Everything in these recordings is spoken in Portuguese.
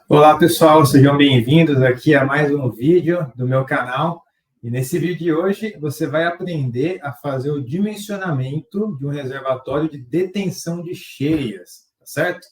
Olá, pessoal, sejam bem-vindos aqui a mais um vídeo do meu canal. E nesse vídeo de hoje, você vai aprender a fazer o dimensionamento de um reservatório de detenção de cheias, tá certo?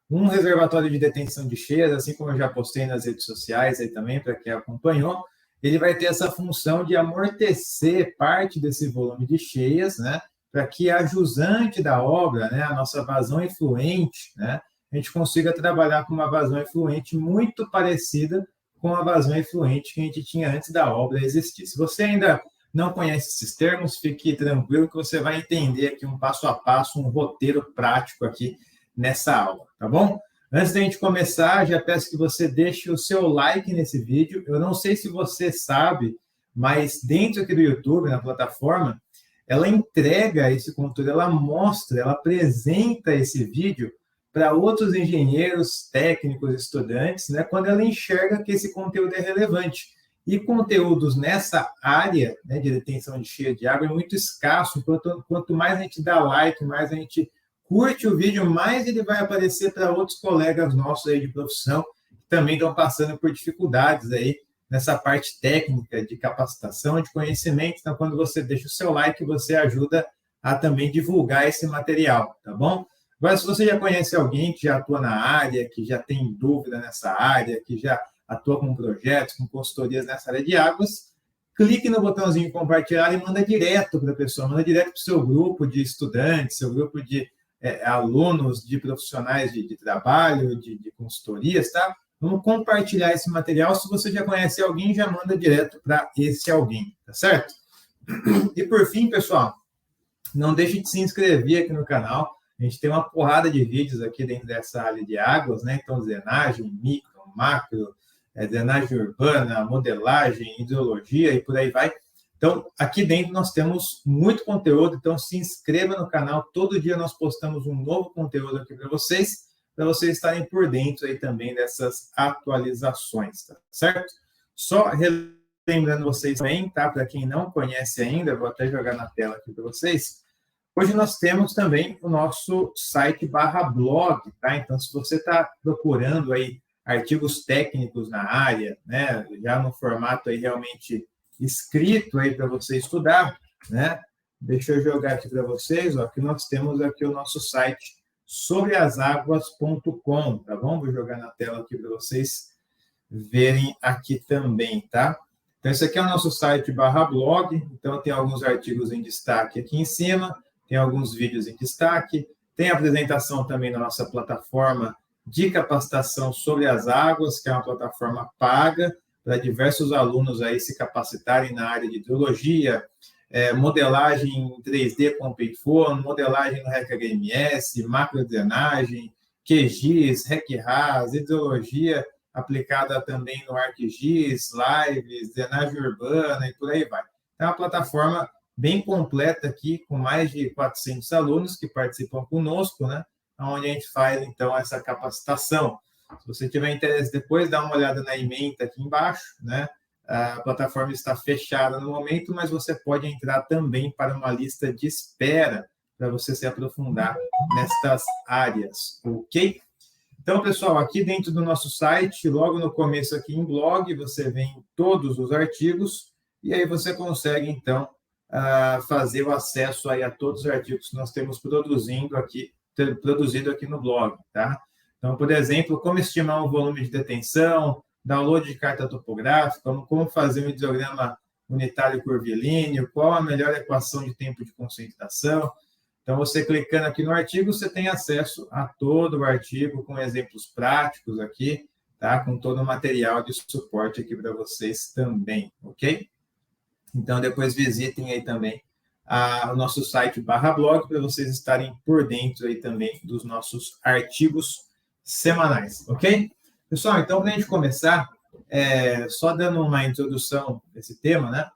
Um reservatório de detenção de cheias, assim como eu já postei nas redes sociais aí também, para quem acompanhou, ele vai ter essa função de amortecer parte desse volume de cheias, né? Para que a jusante da obra, né, a nossa vazão efluente, né, a gente consiga trabalhar com uma vazão efluente muito parecida com a vazão efluente que a gente tinha antes da obra existir. Se você ainda não conhece esses termos, fique tranquilo que você vai entender aqui um passo a passo, um roteiro prático aqui nessa aula, tá bom? Antes da gente começar, já peço que você deixe o seu like nesse vídeo. Eu não sei se você sabe, mas dentro aqui do YouTube, na plataforma, ela entrega esse conteúdo, ela mostra, ela apresenta esse vídeo para outros engenheiros, técnicos, estudantes, né, quando ela enxerga que esse conteúdo é relevante. E conteúdos nessa área, né, de detenção de cheia de água é muito escasso. Quanto mais a gente dá like, mais a gente curte o vídeo, mais ele vai aparecer para outros colegas nossos aí de profissão que também estão passando por dificuldades aí nessa parte técnica de capacitação, de conhecimento. Então, quando você deixa o seu like, você ajuda a também divulgar esse material, tá bom? Agora, se você já conhece alguém que já atua na área, que já tem dúvida nessa área, que já atua com projetos, com consultorias nessa área de águas, clique no botãozinho compartilhar e manda direto para a pessoa, manda direto para o seu grupo de estudantes, seu grupo de alunos, de profissionais de trabalho, de consultorias, tá? Vamos compartilhar esse material. Se você já conhece alguém, já manda direto para esse alguém, tá certo? E por fim, pessoal, não deixe de se inscrever aqui no canal. A gente tem uma porrada de vídeos aqui dentro dessa área de águas, né? Então, drenagem, micro, macro, drenagem urbana, modelagem, hidrologia e por aí vai. Então, aqui dentro nós temos muito conteúdo, então se inscreva no canal. Todo dia nós postamos um novo conteúdo aqui para vocês estarem por dentro aí também dessas atualizações, tá certo? Só lembrando vocês também, tá? Para quem não conhece ainda, vou até jogar na tela aqui para vocês. Hoje nós temos também o nosso site /blog, tá? Então, se você está procurando aí artigos técnicos na área, né, já no formato aí realmente escrito aí para você estudar, né? Deixa eu jogar aqui para vocês, ó, que nós temos aqui o nosso site sobreasaguas.com, tá bom? Vou jogar na tela aqui para vocês verem aqui também, tá? Então, esse aqui é o nosso site /blog, então tem alguns artigos em destaque aqui em cima, tem alguns vídeos em destaque, tem a apresentação também na nossa plataforma de capacitação sobre as águas, que é uma plataforma paga para diversos alunos aí se capacitarem na área de hidrologia, modelagem em 3D com Payphone, modelagem no REC-HMS, macrodrenagem, QGIS, REC-RAS, hidrologia aplicada também no ArcGIS, Lives, drenagem urbana e por aí vai. É uma plataforma bem completa aqui, com mais de 400 alunos que participam conosco, né? Onde a gente faz, então, essa capacitação. Se você tiver interesse depois, dá uma olhada na ementa aqui embaixo, né? A plataforma está fechada no momento, mas você pode entrar também para uma lista de espera para você se aprofundar nestas áreas, ok? Então, pessoal, aqui dentro do nosso site, logo no começo aqui em blog, você vê todos os artigos e aí você consegue, então, fazer o acesso aí a todos os artigos que nós temos produzido aqui no blog, tá? Então, por exemplo, como estimar o volume de detenção, download de carta topográfica, como fazer um hidrograma unitário curvilíneo, qual a melhor equação de tempo de concentração. Então, você clicando aqui no artigo, você tem acesso a todo o artigo, com exemplos práticos aqui, tá? Com todo o material de suporte aqui para vocês também, ok? Então, depois visitem aí também o nosso site /blog para vocês estarem por dentro aí também dos nossos artigos semanais, ok? Pessoal, então, para a gente começar, só dando uma introdução a esse tema, né?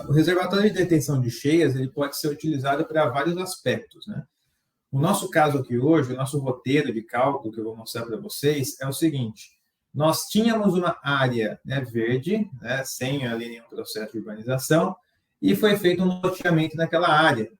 O reservatório de detenção de cheias ele pode ser utilizado para vários aspectos, né? O nosso caso aqui hoje, o nosso roteiro de cálculo que eu vou mostrar para vocês é o seguinte: nós tínhamos uma área, né, verde, né, sem ali nenhum processo de urbanização, e foi feito um loteamento naquela área,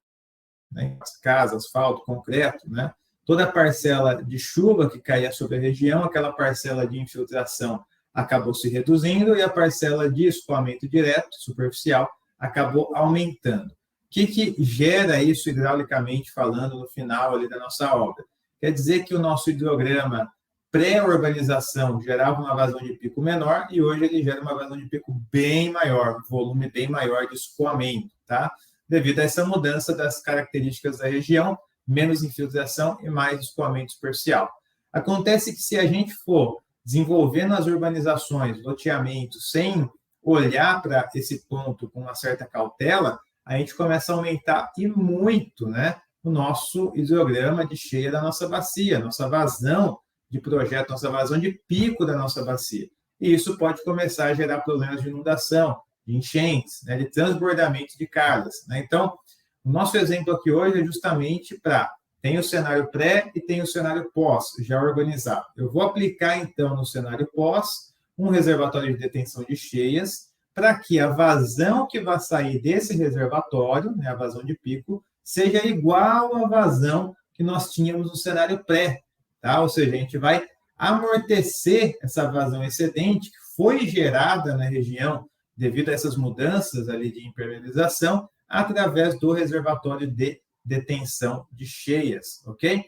né, casas, asfalto, concreto, né? toda a parcela de chuva que caía sobre a região, aquela parcela de infiltração acabou se reduzindo e a parcela de escoamento direto, superficial, acabou aumentando. O que gera isso hidraulicamente falando no final ali da nossa obra? Quer dizer que o nosso hidrograma pré-urbanização gerava uma vazão de pico menor e hoje ele gera uma vazão de pico bem maior, um volume bem maior de escoamento, tá? Devido a essa mudança das características da região, menos infiltração e mais escoamento superficial. Acontece que se a gente for desenvolvendo as urbanizações, loteamentos, sem olhar para esse ponto com uma certa cautela, a gente começa a aumentar e muito, né, o nosso hidrograma de cheia da nossa bacia, nossa vazão de projeto, nossa vazão de pico da nossa bacia. E isso pode começar a gerar problemas de inundação, de enchentes, né, de transbordamento de cargas, né? Então, o nosso exemplo aqui hoje é justamente para tem o cenário pré e tem o cenário pós, já organizado. Eu vou aplicar, então, no cenário pós, um reservatório de detenção de cheias, para que a vazão que vai sair desse reservatório, né, a vazão de pico, seja igual à vazão que nós tínhamos no cenário pré, tá? Ou seja, a gente vai amortecer essa vazão excedente que foi gerada na região devido a essas mudanças ali de impermeabilização, através do reservatório de detenção de cheias, ok?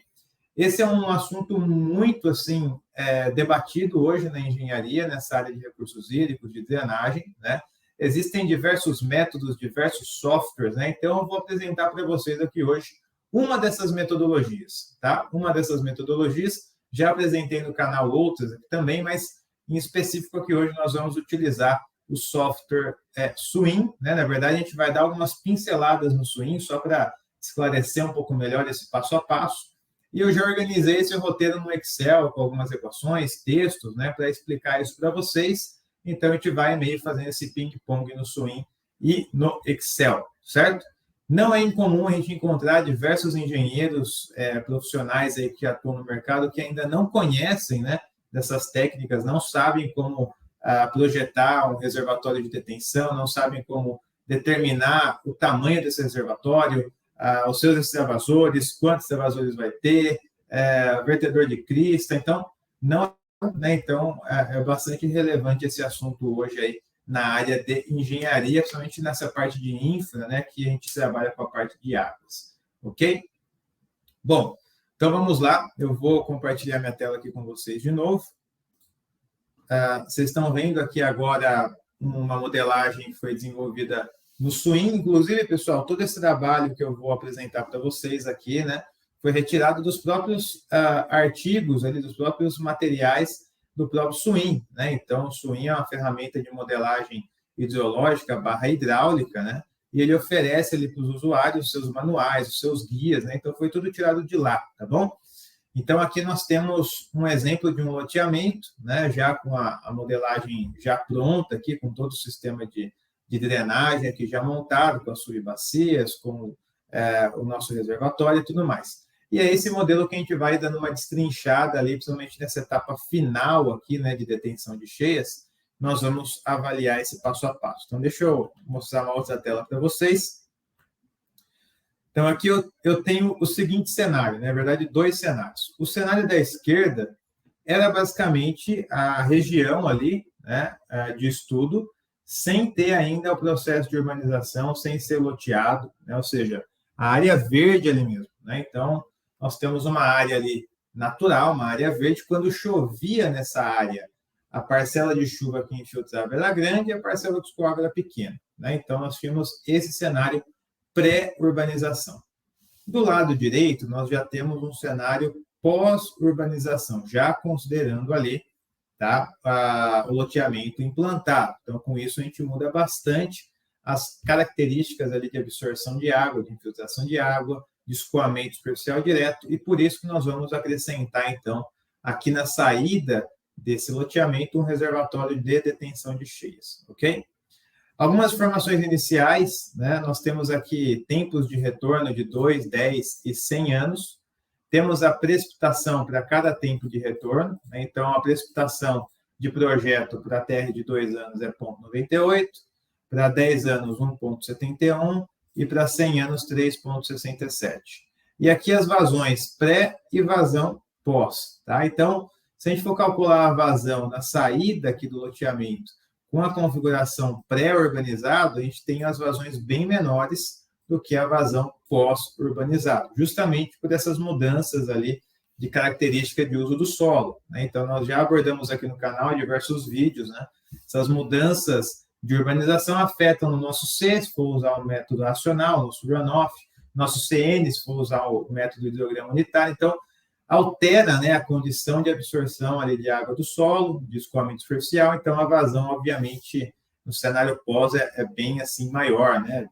Esse é um assunto muito, assim, debatido hoje na engenharia, nessa área de recursos hídricos, de drenagem, né? Existem diversos métodos, diversos softwares, né? Então, eu vou apresentar para vocês aqui hoje uma dessas metodologias, tá? Uma dessas metodologias, já apresentei no canal outras aqui também, mas, em específico, aqui hoje nós vamos utilizar o software Swim, né? Na verdade, a gente vai dar algumas pinceladas no Swim, só para esclarecer um pouco melhor esse passo a passo. E eu já organizei esse roteiro no Excel, com algumas equações, textos, né, para explicar isso para vocês. Então, a gente vai meio fazendo esse ping-pong no Swim e no Excel, certo? Não é incomum a gente encontrar diversos engenheiros profissionais aí que atuam no mercado que ainda não conhecem, né, dessas técnicas, não sabem como projetar um reservatório de detenção, não sabem como determinar o tamanho desse reservatório, os seus extravasores, quantos extravasores vai ter, vertedor de crista. Então, não, né? Então, é bastante relevante esse assunto hoje aí na área de engenharia, principalmente nessa parte de infra, né, que a gente trabalha com a parte de águas, ok? Bom, então vamos lá, eu vou compartilhar minha tela aqui com vocês de novo. Vocês estão vendo aqui agora uma modelagem que foi desenvolvida no Swim. Inclusive, pessoal, todo esse trabalho que eu vou apresentar para vocês aqui, né, foi retirado dos próprios artigos, ali, dos próprios materiais do próprio Swim, né? Então, o Swim é uma ferramenta de modelagem hidrológica / hidráulica, né? E ele oferece ali para os usuários os seus manuais, os seus guias, né? Então, foi tudo tirado de lá, tá bom? Então, aqui nós temos um exemplo de um loteamento, né? Já com a modelagem já pronta aqui, com todo o sistema de drenagem aqui já montado, com as subbacias, com o nosso reservatório e tudo mais. E é esse modelo que a gente vai dando uma destrinchada ali, principalmente nessa etapa final aqui, né, de detenção de cheias, nós vamos avaliar esse passo a passo. Então, deixa eu mostrar uma outra tela para vocês. Então, aqui eu tenho o seguinte cenário, né? Na verdade, dois cenários. O cenário da esquerda era basicamente a região ali, né, de estudo, sem ter ainda o processo de urbanização, sem ser loteado, né? Ou seja, a área verde ali mesmo, né? Então, nós temos uma área ali natural, uma área verde. Quando chovia nessa área, a parcela de chuva que infiltrava era grande e a parcela que escoava era pequena, né? Então, nós tínhamos esse cenário pré-urbanização. Do lado direito, nós já temos um cenário pós-urbanização, já considerando ali, tá, o loteamento implantado. Então, com isso, a gente muda bastante as características ali de absorção de água, de infiltração de água, de escoamento superficial direto, e por isso que nós vamos acrescentar, então, aqui na saída desse loteamento, um reservatório de detenção de cheias, ok? Algumas informações iniciais, né? Nós temos aqui tempos de retorno de 2, 10 e 100 anos. Temos a precipitação para cada tempo de retorno, né? Então, a precipitação de projeto para a TR de 2 anos é 0,98, para 10 anos 1,71 e para 100 anos 3,67. e aqui as vazões pré e vazão pós, tá? Então, se a gente for calcular a vazão na saída aqui do loteamento com a configuração pré-urbanizado, a gente tem as vazões bem menores do que a vazão pós-urbanizado, justamente por essas mudanças ali de característica de uso do solo, né? Então, nós já abordamos aqui no canal diversos vídeos, né? Essas mudanças de urbanização afetam no nosso C, se for usar o método racional, nosso runoff, nosso CN, se for usar o método hidrograma unitário. Então, altera, né, a condição de absorção ali de água do solo, de escoamento superficial. Então, a vazão, obviamente, no cenário pós é bem assim maior, né?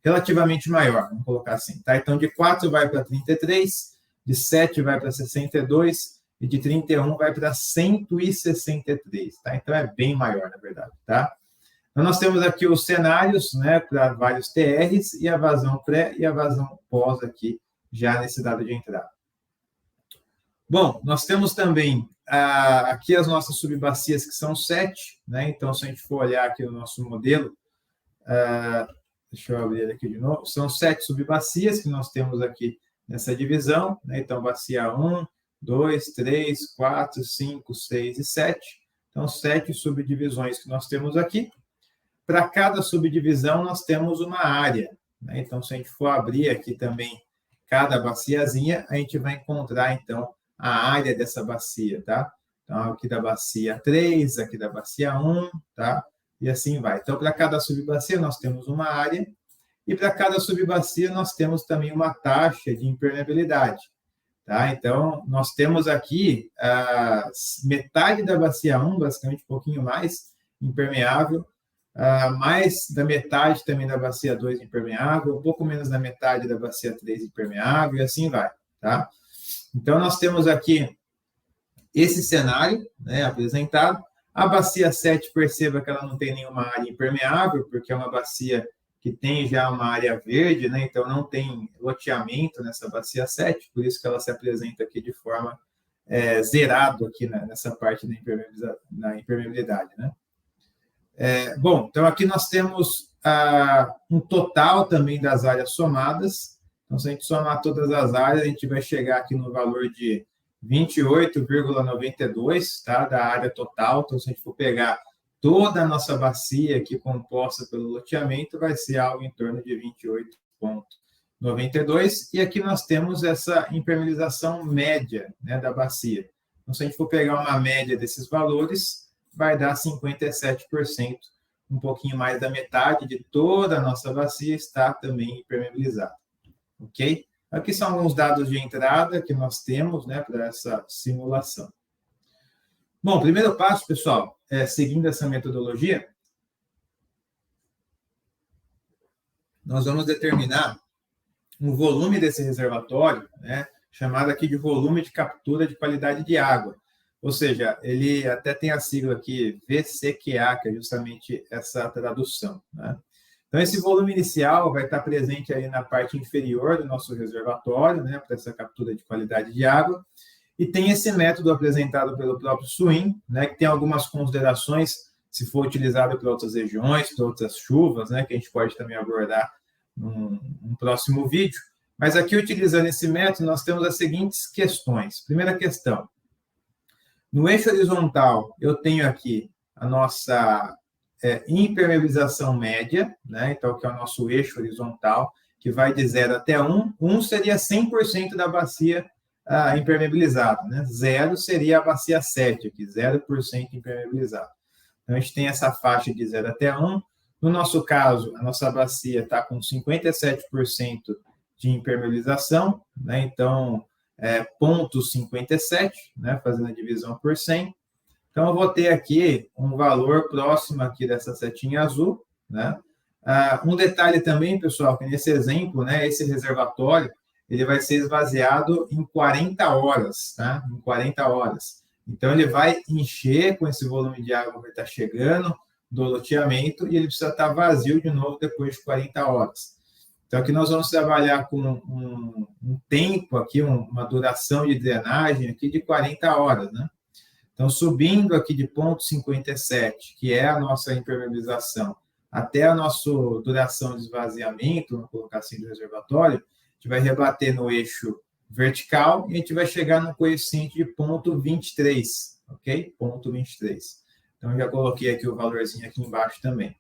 Relativamente maior, vamos colocar assim, tá? Então, de 4 vai para 33, de 7 vai para 62 e de 31 vai para 163, tá? Então, é bem maior, na verdade, tá? Então, nós temos aqui os cenários, né, para vários TRs e a vazão pré e a vazão pós aqui, já nesse dado de entrada. Bom, nós temos também aqui as nossas subbacias, que são 7, né? Então, se a gente for olhar aqui o nosso modelo, deixa eu abrir aqui de novo. São 7 subbacias que nós temos aqui nessa divisão, né? Então, bacia 1, 2, 3, 4, 5, 6 e 7. Então, 7 subdivisões que nós temos aqui. Para cada subdivisão, nós temos uma área, né? Então, se a gente for abrir aqui também cada baciazinha, a gente vai encontrar, então, a área dessa bacia, tá? Então, aqui da bacia 3, aqui da bacia 1, tá? E assim vai. Então, para cada subbacia, nós temos uma área, e para cada subbacia, nós temos também uma taxa de impermeabilidade, tá? Então, nós temos aqui metade da bacia 1, basicamente um pouquinho mais, impermeável, mais da metade também da bacia 2 impermeável, um pouco menos da metade da bacia 3 impermeável, e assim vai, tá? Então, nós temos aqui esse cenário, né, apresentado. A bacia 7, perceba que ela não tem nenhuma área impermeável, porque é uma bacia que tem já uma área verde, né? Então não tem loteamento nessa bacia 7, por isso que ela se apresenta aqui de forma zerado aqui, né, nessa parte da impermeabilidade, né? Bom, então aqui nós temos um total também das áreas somadas. Então, se a gente somar todas as áreas, a gente vai chegar aqui no valor de 28,92, tá, da área total. Então, se a gente for pegar toda a nossa bacia aqui composta pelo loteamento, vai ser algo em torno de 28,92. E aqui nós temos essa impermeabilização média, né, da bacia. Então, se a gente for pegar uma média desses valores, vai dar 57%, um pouquinho mais da metade de toda a nossa bacia está também impermeabilizada. Ok? Aqui são alguns dados de entrada que nós temos, né, para essa simulação. Bom, primeiro passo, pessoal, seguindo essa metodologia, nós vamos determinar um volume desse reservatório, né, chamado aqui de volume de captura de qualidade de água. Ou seja, ele até tem a sigla aqui, VCQA, que é justamente essa tradução, né? Então, esse volume inicial vai estar presente aí na parte inferior do nosso reservatório, né, para essa captura de qualidade de água. E tem esse método apresentado pelo próprio SWIM, né, que tem algumas considerações, se for utilizado para outras regiões, para outras chuvas, né, que a gente pode também abordar num próximo vídeo. Mas aqui, utilizando esse método, nós temos as seguintes questões. Primeira questão. No eixo horizontal, eu tenho aqui a nossa impermeabilização média, né? Então, que é o nosso eixo horizontal, que vai de 0 até 1. 1 seria 100% da bacia impermeabilizada, né? 0 seria a bacia 7, aqui, 0% impermeabilizada. Então, a gente tem essa faixa de 0 até 1. No nosso caso, a nossa bacia está com 57% de impermeabilização, né? Então, 0,57, né? Fazendo a divisão por 100. Então, eu vou ter aqui um valor próximo aqui dessa setinha azul, né? Um detalhe também, pessoal, que nesse exemplo, né, esse reservatório, ele vai ser esvaziado em 40 horas, tá? Em 40 horas. Então, ele vai encher com esse volume de água que vai estar chegando do loteamento e ele precisa estar vazio de novo depois de 40 horas. Então, aqui nós vamos trabalhar com um tempo aqui, uma duração de drenagem aqui de 40 horas, né? Então, subindo aqui de 0,57, que é a nossa impermeabilização, até a nossa duração de esvaziamento, vamos colocar assim, do reservatório, a gente vai rebater no eixo vertical e a gente vai chegar no coeficiente de 0,23, ok? 0,23. Então, eu já coloquei aqui o valorzinho aqui embaixo também.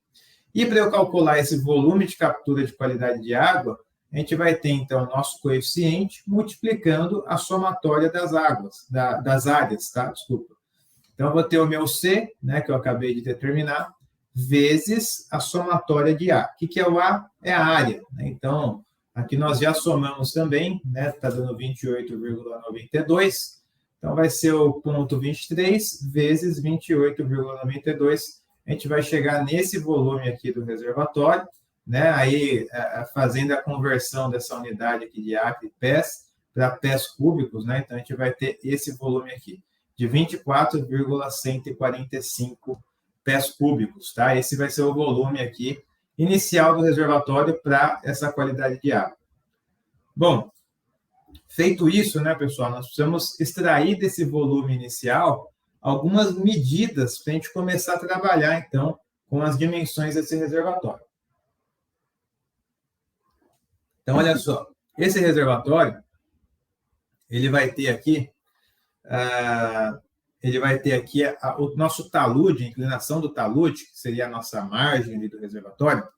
E para eu calcular esse volume de captura de qualidade de água, a gente vai ter, então, o nosso coeficiente multiplicando a somatória das águas, das áreas, tá? Desculpa. Então, eu vou ter o meu C, né, que eu acabei de determinar, vezes a somatória de A. O que é o A? É a área, né? Então, aqui nós já somamos também, né? Está dando 28,92. Então, vai ser o ponto 23 vezes 28,92. A gente vai chegar nesse volume aqui do reservatório, né? Aí, fazendo a conversão dessa unidade aqui de acre pés para pés cúbicos, né? Então, a gente vai ter esse volume aqui, de 24,145 pés cúbicos, tá? Esse vai ser o volume aqui inicial do reservatório para essa qualidade de água. Bom, feito isso, né, pessoal, nós precisamos extrair desse volume inicial algumas medidas para a gente começar a trabalhar, então, com as dimensões desse reservatório. Então, olha só, esse reservatório, ele vai ter aqui, o nosso talude, a inclinação do talude, que seria a nossa margem ali do reservatório,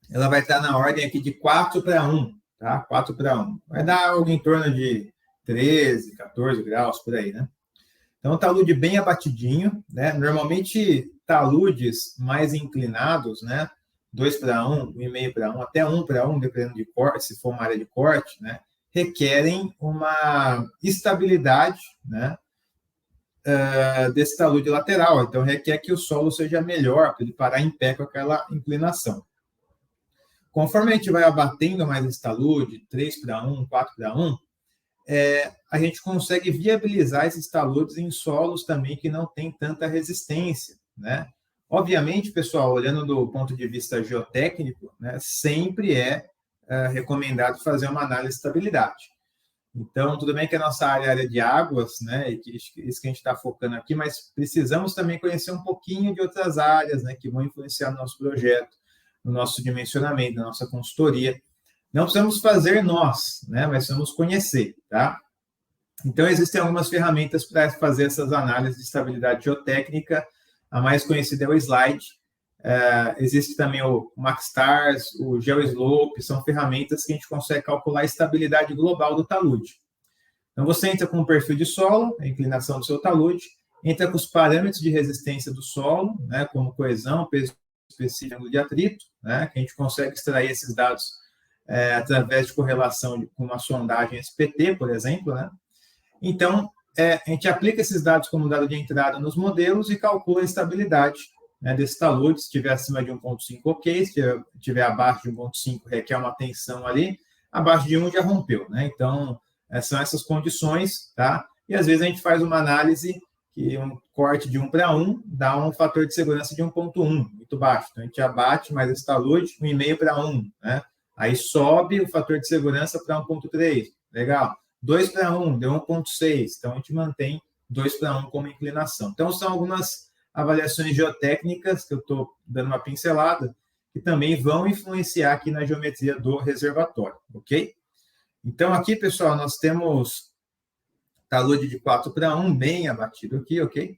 ela vai estar na ordem aqui de 4:1, tá? 4:1. Vai dar algo em torno de 13, 14 graus, por aí, né? Então, um talude bem abatidinho, né? Normalmente, taludes mais inclinados, né? 2:1, 1,5:1, até 1:1, dependendo de corte, se for uma área de corte, né? Requerem uma estabilidade, né? Desse talude lateral. Então, requer que o solo seja melhor para ele parar em pé com aquela inclinação. Conforme a gente vai abatendo mais esse talude, 3:1, 4:1, a gente consegue viabilizar esses taludes em solos também que não tem tanta resistência, né? Obviamente, pessoal, olhando do ponto de vista geotécnico, né, sempre recomendado fazer uma análise de estabilidade. Então, tudo bem que a nossa área é área de águas, né, e isso que a gente está focando aqui, mas precisamos também conhecer um pouquinho de outras áreas, né, que vão influenciar no nosso projeto, no nosso dimensionamento, na nossa consultoria. Não precisamos fazer nós, né, mas precisamos conhecer, tá? Então, existem algumas ferramentas para fazer essas análises de estabilidade geotécnica. A mais conhecida é o Slide. Existe também o Maxstars, o GeoSlope, são ferramentas que a gente consegue calcular a estabilidade global do talude. Então, você entra com o perfil de solo, a inclinação do seu talude, entra com os parâmetros de resistência do solo, né, como coesão, peso específico de atrito, né, que a gente consegue extrair esses dados através de correlação com uma sondagem SPT, por exemplo, né? Então, a gente aplica esses dados como dado de entrada nos modelos e calcula a estabilidade, né, desse talude. Se estiver acima de 1,5, ok. Se estiver abaixo de 1,5, requer uma tensão ali. Abaixo de 1 já rompeu, né? Então, são essas condições, tá? E às vezes a gente faz uma análise que um corte de 1:1 dá um fator de segurança de 1,1, muito baixo. Então, a gente abate mais esse talude, 1,5:1, né? Aí sobe o fator de segurança para 1,3, legal. 2:1, deu 1,6, então a gente mantém 2:1 como inclinação. Então, são algumas avaliações geotécnicas que eu estou dando uma pincelada, que também vão influenciar aqui na geometria do reservatório, ok? Então, aqui, pessoal, nós temos talude de 4:1, bem abatido aqui, ok?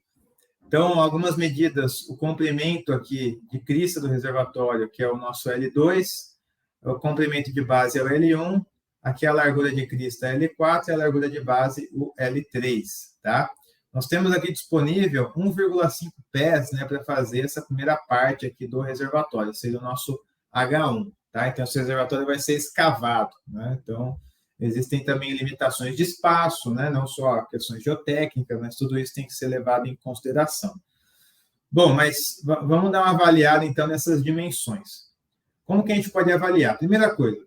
Então, algumas medidas, o comprimento aqui de crista do reservatório, que é o nosso L2, o comprimento de base é o L1, aqui a largura de crista é L4 e a largura de base o L3, tá? Nós temos aqui disponível 1,5 pés, né, para fazer essa primeira parte aqui do reservatório, seria o nosso H1, tá? Então, esse reservatório vai ser escavado, né? Então, existem também limitações de espaço, né? Não só questões geotécnicas, mas tudo isso tem que ser levado em consideração. Bom, mas vamos dar uma avaliada, então, nessas dimensões. Como que a gente pode avaliar? Primeira coisa,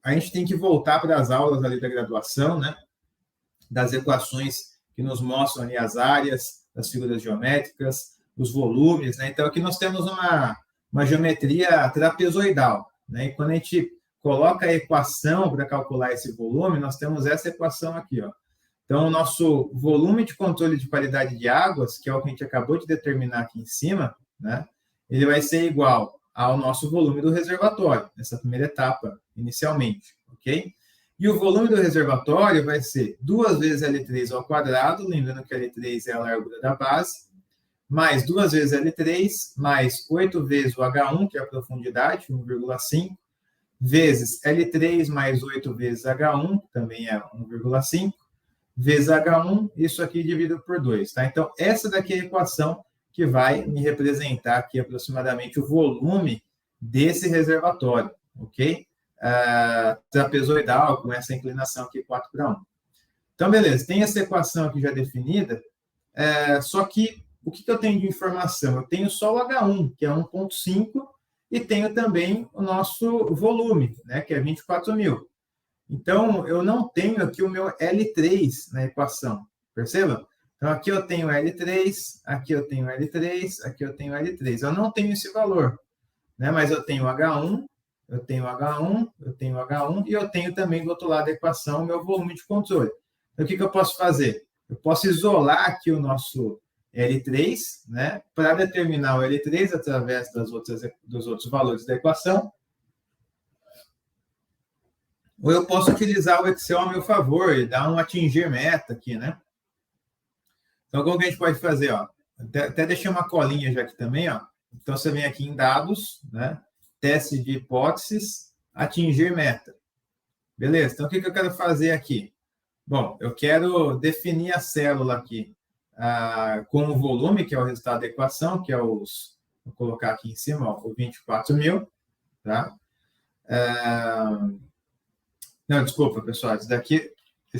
a gente tem que voltar para as aulas ali da graduação, né? Das equações que nos mostram ali as áreas, as figuras geométricas, os volumes, né? Então, aqui nós temos uma geometria trapezoidal, né? E quando a gente coloca a equação para calcular esse volume, nós temos essa equação aqui, ó. Então, o nosso volume de controle de qualidade de águas, que é o que a gente acabou de determinar aqui em cima, né? ele vai ser igual ao nosso volume do reservatório, nessa primeira etapa, inicialmente, ok? E o volume do reservatório vai ser 2 vezes L3 ao quadrado, lembrando que L3 é a largura da base, mais 2 vezes L3, mais 8 vezes o H1, que é a profundidade, 1,5, vezes L3 mais 8 vezes H1, que também é 1,5, vezes H1, isso aqui dividido por 2, tá? Então, essa daqui é a equação que vai me representar aqui aproximadamente o volume desse reservatório, ok? Trapezoidal, com essa inclinação aqui 4:1. Então, beleza, tem essa equação aqui já definida, só que o que eu tenho de informação? Eu tenho só o H1, que é 1,5, e tenho também o nosso volume, né, que é 24.000. Então, eu não tenho aqui o meu L3 na equação, perceba? Então, aqui eu tenho L3, aqui eu tenho L3, aqui eu tenho L3. Eu não tenho esse valor, né? Mas eu tenho H1, eu tenho H1, eu tenho H1, e eu tenho também do outro lado da equação o meu volume de controle. Então, o que eu posso fazer? Eu posso isolar aqui o nosso L3, né, para determinar o L3 através dos outros valores da equação. Ou eu posso utilizar o Excel a meu favor e dar um atingir meta aqui, né? Então, como que a gente pode fazer? Ó? Até deixei uma colinha já aqui também. Ó. Então, você vem aqui em dados, né? Teste de hipóteses, atingir meta. Beleza? Então, o que eu quero fazer aqui? Bom, eu quero definir a célula aqui com o volume, que é o resultado da equação, que é os... Vou colocar aqui em cima, ó, o 24.000, tá? Não, desculpa, pessoal, esse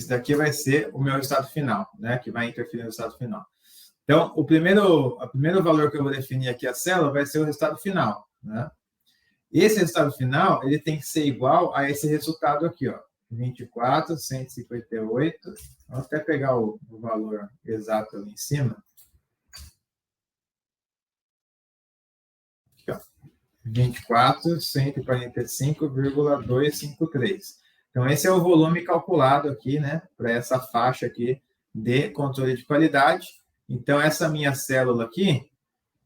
daqui vai ser o meu resultado final, né? Que vai interferir no resultado final. Então, o primeiro valor que eu vou definir aqui, a célula, vai ser o resultado final, né? Esse resultado final, ele tem que ser igual a esse resultado aqui, ó. 24.158. Vou até pegar o valor exato ali em cima. Aqui, ó. 24.145,253. Então, esse é o volume calculado aqui, né, para essa faixa aqui de controle de qualidade. Então, essa minha célula aqui,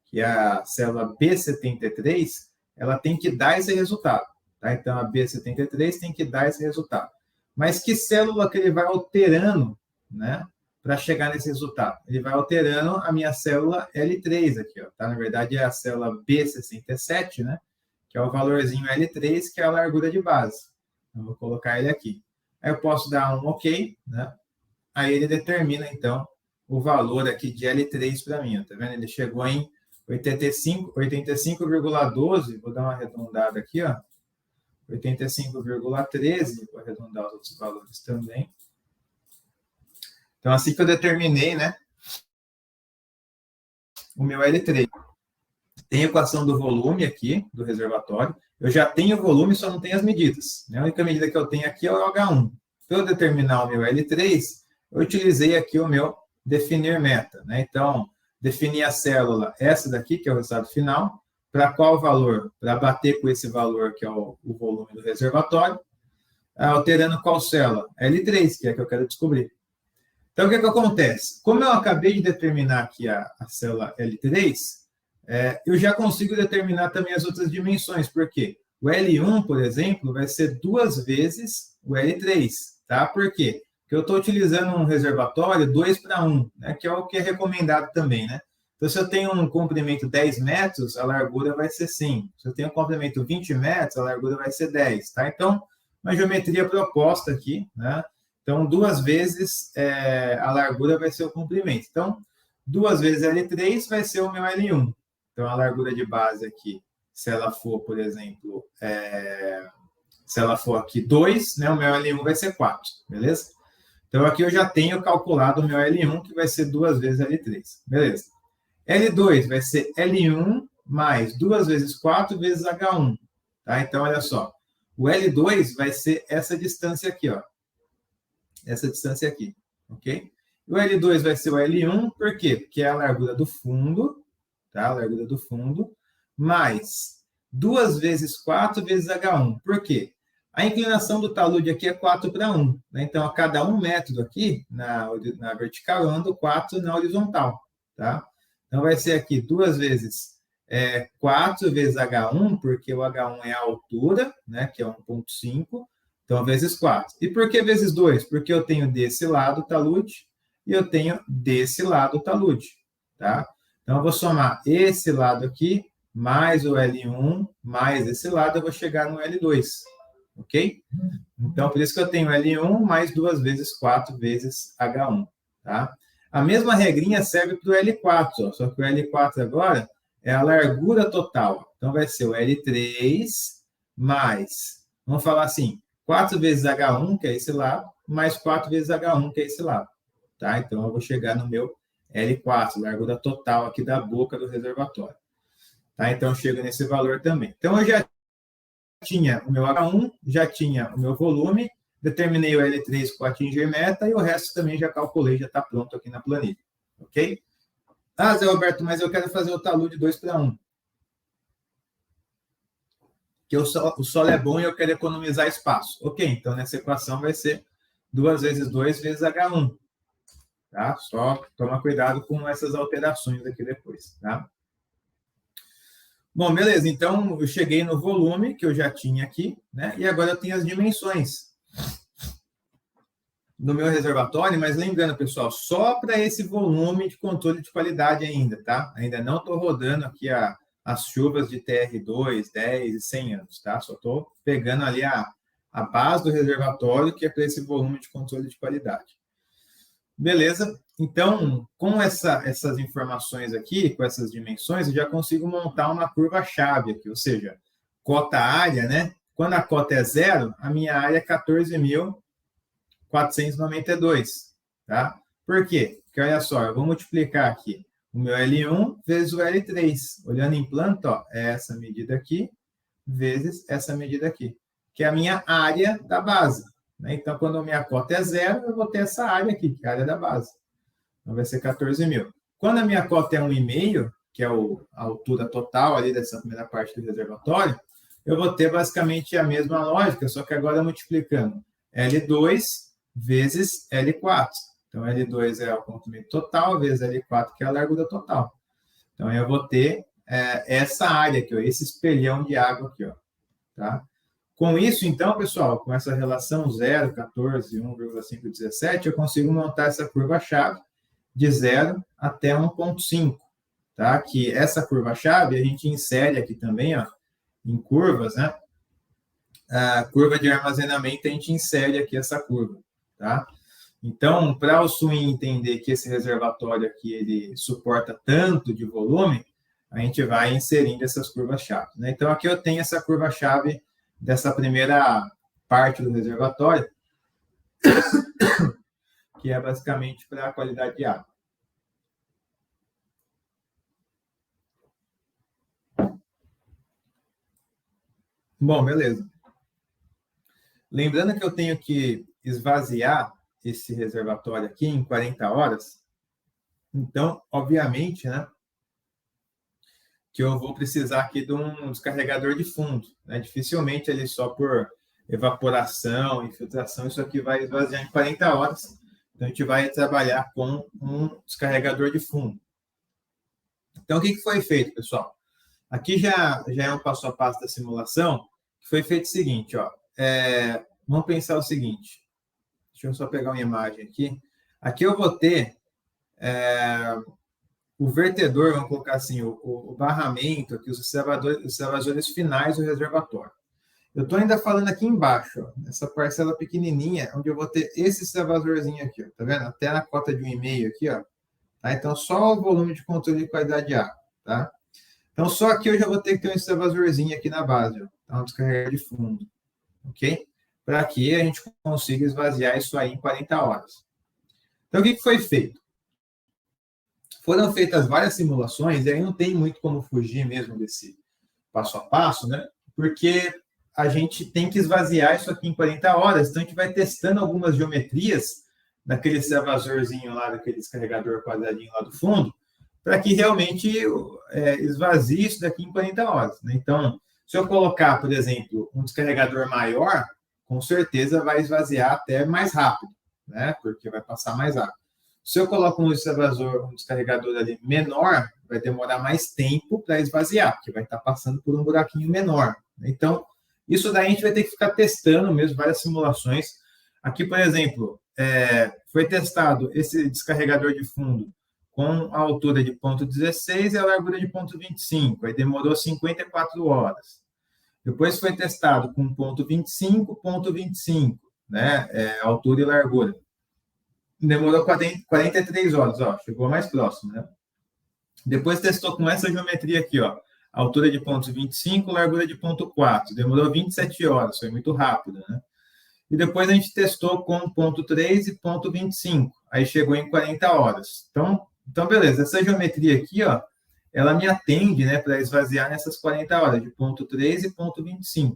que é a célula B73, ela tem que dar esse resultado. Tá? Então, a B73 tem que dar esse resultado. Mas que célula que ele vai alterando, né, para chegar nesse resultado? Ele vai alterando a minha célula L3 aqui, ó, tá? Na verdade, é a célula B67, né, que é o valorzinho L3, que é a largura de base. Eu vou colocar ele aqui. Aí eu posso dar um OK, né? Aí ele determina, então, o valor aqui de L3 para mim. Tá vendo? Ele chegou em 85,12. Vou dar uma arredondada aqui, ó. 85,13. Vou arredondar os outros valores também. Então, assim que eu determinei, né, o meu L3. Tem a equação do volume aqui, do reservatório. Eu já tenho o volume, só não tenho as medidas. A única medida que eu tenho aqui é o H1. Para eu determinar o meu L3, eu utilizei aqui o meu definir meta. Né? Então, defini a célula, essa daqui, que é o resultado final, para qual valor? Para bater com esse valor, que é o volume do reservatório, alterando qual célula? L3, que é a que eu quero descobrir. Então, o que acontece? Como eu acabei de determinar aqui a célula L3, eu já consigo determinar também as outras dimensões, porque o L1, por exemplo, vai ser 2 vezes o L3, tá? Por quê? Porque eu estou utilizando um reservatório 2:1, né? Que é o que é recomendado também, né? Então, se eu tenho um comprimento 10 metros, a largura vai ser 5. Se eu tenho um comprimento 20 metros, a largura vai ser 10, tá? Então, uma geometria proposta aqui, né? Então, 2 vezes a largura vai ser o comprimento. Então, 2 vezes L3 vai ser o meu L1. Então, a largura de base aqui, se ela for, por exemplo, se ela for aqui 2, né, o meu L1 vai ser 4, beleza? Então, aqui eu já tenho calculado o meu L1, que vai ser 2 vezes L3, beleza? L2 vai ser L1 mais 2 vezes 4 vezes H1, tá? Então, olha só, o L2 vai ser essa distância aqui, ó. Essa distância aqui, ok? O L2 vai ser o L1, por quê? Porque é a largura do fundo, tá? A largura do fundo, mais 2 vezes 4 vezes H1. Por quê? A inclinação do talude aqui é 4:1. Né? Então, a cada 1 metro aqui, na vertical, eu ando 4 na horizontal. Tá? Então, vai ser aqui 2 vezes é 4 vezes H1, porque o H1 é a altura, né, que é 1,5, então vezes 4. E por que vezes 2? Porque eu tenho desse lado talude e eu tenho desse lado talude, tá? Então, eu vou somar esse lado aqui, mais o L1, mais esse lado, eu vou chegar no L2, ok? Então, por isso que eu tenho L1 mais 2 vezes 4 vezes H1, tá? A mesma regrinha serve para o L4, ó, só que o L4 agora é a largura total. Então, vai ser o L3 mais, vamos falar assim, 4 vezes H1, que é esse lado, mais 4 vezes H1, que é esse lado, tá? Então, eu vou chegar no meu L4, largura total aqui da boca do reservatório. Tá? Então, eu chego nesse valor também. Então, eu já tinha o meu H1, já tinha o meu volume, determinei o L3 para atingir meta e o resto também já calculei, já está pronto aqui na planilha. Ok? Ah, Zé Roberto, mas eu quero fazer o talude 2 para 1. Que o solo é bom e eu quero economizar espaço. Ok, então nessa equação vai ser 2 vezes 2 vezes H1. Tá? Só toma cuidado com essas alterações aqui depois, tá? Bom, beleza. Então, eu cheguei no volume que eu já tinha aqui, né? E agora eu tenho as dimensões do meu reservatório, mas lembrando, pessoal, só para esse volume de controle de qualidade ainda, tá? Ainda não estou rodando aqui as chuvas de TR2, 10 e 100 anos, tá? Só estou pegando ali a base do reservatório, que é para esse volume de controle de qualidade. Beleza? Então, com essas informações aqui, com essas dimensões, eu já consigo montar uma curva-chave aqui, ou seja, cota-área, né? Quando a cota é zero, a minha área é 14.492, tá? Por quê? Porque, olha só, eu vou multiplicar aqui o meu L1 vezes o L3. Olhando em planta, ó, é essa medida aqui vezes essa medida aqui, que é a minha área da base. Né? Então, quando a minha cota é zero, eu vou ter essa área aqui, que é a área da base. Então, vai ser 14 mil. Quando a minha cota é 1,5, que é a altura total ali dessa primeira parte do reservatório, eu vou ter basicamente a mesma lógica, só que agora multiplicando L2 vezes L4. Então, L2 é o comprimento total, vezes L4, que é a largura total. Então, eu vou ter essa área aqui, ó, esse espelhão de água aqui, ó, tá? Com isso, então, pessoal, com essa relação 0, 14, 1,5, 17, eu consigo montar essa curva-chave de 0 até 1,5, tá? Que essa curva-chave a gente insere aqui também, ó, em curvas, né? A curva de armazenamento, a gente insere aqui essa curva, tá? Então, para o swing entender que esse reservatório aqui ele suporta tanto de volume, a gente vai inserindo essas curvas-chave, né? Então, aqui eu tenho essa curva-chave dessa primeira parte do reservatório, que é basicamente para a qualidade de água. Bom, beleza. Lembrando que eu tenho que esvaziar esse reservatório aqui em 40 horas, então, obviamente, né, que eu vou precisar aqui de um descarregador de fundo. Né? Dificilmente ele só por evaporação, infiltração, isso aqui vai esvaziar em 40 horas. Então, a gente vai trabalhar com um descarregador de fundo. Então, o que foi feito, pessoal? Aqui já é um passo a passo da simulação, que foi feito o seguinte, ó. Vamos pensar o seguinte. Deixa eu só pegar uma imagem aqui. Aqui eu vou ter o vertedor, vamos colocar assim, o barramento, aqui, os extravasores finais do reservatório. Eu estou ainda falando aqui embaixo, ó, nessa parcela pequenininha, onde eu vou ter esse extravasorzinho aqui, ó, tá vendo? Até na cota de 1,5 aqui, ó. Tá? Então, só o volume de controle de qualidade de água, tá? Então, só aqui eu já vou ter que ter um extravasorzinho aqui na base, ó, tá? Um descarregador de fundo, ok? Para que a gente consiga esvaziar isso aí em 40 horas. Então, o que foi feito? Foram feitas várias simulações, e aí não tem muito como fugir mesmo desse passo a passo, né? Porque a gente tem que esvaziar isso aqui em 40 horas, então a gente vai testando algumas geometrias daquele extravasorzinho lá, daquele descarregador quadradinho lá do fundo, para que realmente esvazie isso daqui em 40 horas. Né? Então, se eu colocar, por exemplo, um descarregador maior, com certeza vai esvaziar até mais rápido, né? Porque vai passar mais rápido. Se eu coloco um descarregador ali menor, vai demorar mais tempo para esvaziar, porque vai estar passando por um buraquinho menor. Então, isso daí a gente vai ter que ficar testando mesmo, várias simulações. Aqui, por exemplo, foi testado esse descarregador de fundo com a altura de 0,16 e a largura de 0,25, aí demorou 54 horas. Depois foi testado com 0,25, né, altura e largura. Demorou 43 horas, ó, chegou mais próximo, né? Depois testou com essa geometria aqui, ó, altura de 0,25, largura de 0,4, demorou 27 horas, foi muito rápido, né? E depois a gente testou com 0,3 e 0,25, aí chegou em 40 horas. Então, beleza, essa geometria aqui, ó, ela me atende, né, para esvaziar nessas 40 horas, de 0,3 e 0,25.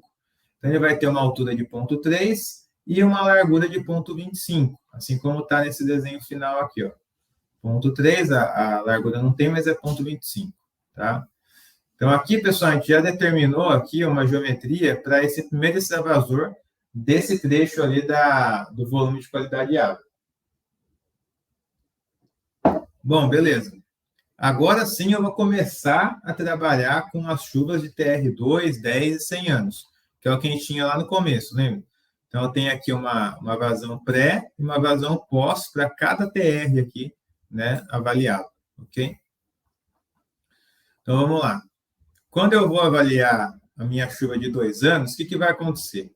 Então, ele vai ter uma altura de 0,3 e uma largura de 0,25, assim como está nesse desenho final aqui, ó. 0,3, a largura não tem, mas é 0,25, tá? Então, aqui, pessoal, a gente já determinou aqui uma geometria para esse primeiro extravasor desse trecho ali do volume de qualidade de água. Bom, beleza. Agora sim eu vou começar a trabalhar com as chuvas de TR2, 10 e 100 anos, que é o que a gente tinha lá no começo, lembra? Então, eu tenho aqui uma vazão pré e uma vazão pós para cada TR aqui, né, avaliado, ok? Então, vamos lá. Quando eu vou avaliar a minha chuva de 2 anos, o que vai acontecer?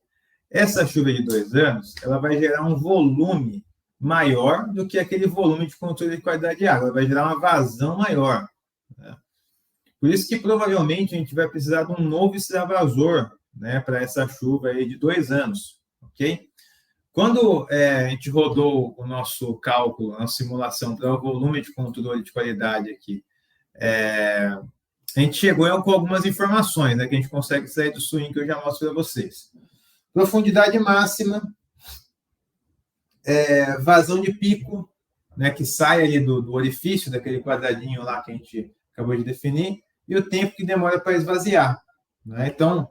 Essa chuva de 2 anos, ela vai gerar um volume maior do que aquele volume de controle de qualidade de água, ela vai gerar uma vazão maior, né? Por isso que provavelmente a gente vai precisar de um novo extravasor, né, para essa chuva aí de 2 anos, ok? Quando a gente rodou o nosso cálculo, a nossa simulação para o volume de controle de qualidade aqui, a gente chegou com algumas informações, né, que a gente consegue sair do swing que eu já mostro para vocês. Profundidade máxima, vazão de pico, né, que sai ali do orifício, daquele quadradinho lá que a gente acabou de definir, e o tempo que demora para esvaziar, né? Então,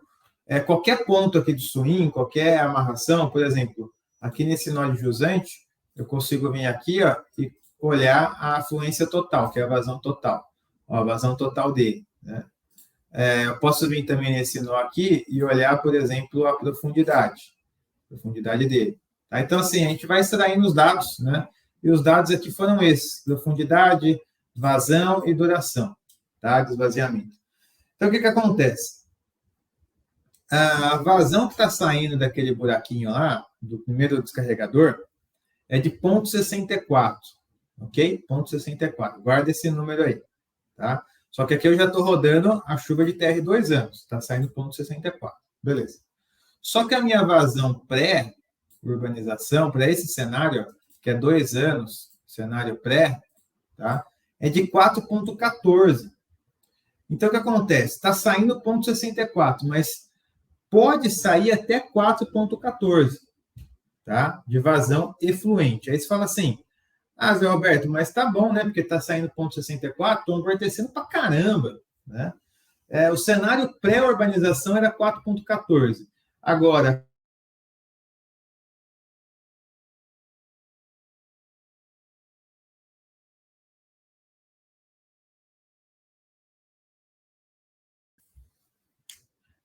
qualquer ponto aqui de swing, qualquer amarração, por exemplo, aqui nesse nó de jusante, eu consigo vir aqui, ó, e olhar a afluência total, que é a vazão total. Ó, a vazão total dele, né? Eu posso vir também nesse nó aqui e olhar, por exemplo, a profundidade dele. Tá? Então, assim, a gente vai extraindo os dados, né? E os dados aqui foram esses: profundidade, vazão e duração, tá? De esvaziamento. Então, o que acontece? A vazão que está saindo daquele buraquinho lá, do primeiro descarregador, é de 0,64, ok? 0,64. Guarda esse número aí, tá? Só que aqui eu já estou rodando a chuva de TR 2 anos, está saindo 0,64. Beleza. Só que a minha vazão pré-urbanização, para esse cenário, que é 2 anos, cenário pré, tá? É de 4,14. Então, o que acontece? Está saindo 0,64, mas pode sair até 4,14, tá? De vazão efluente. Aí você fala assim, Zé Roberto, mas tá bom, né? Porque tá saindo 0,64, estou amortecendo para caramba, né? O cenário pré-urbanização era 4,14. Agora,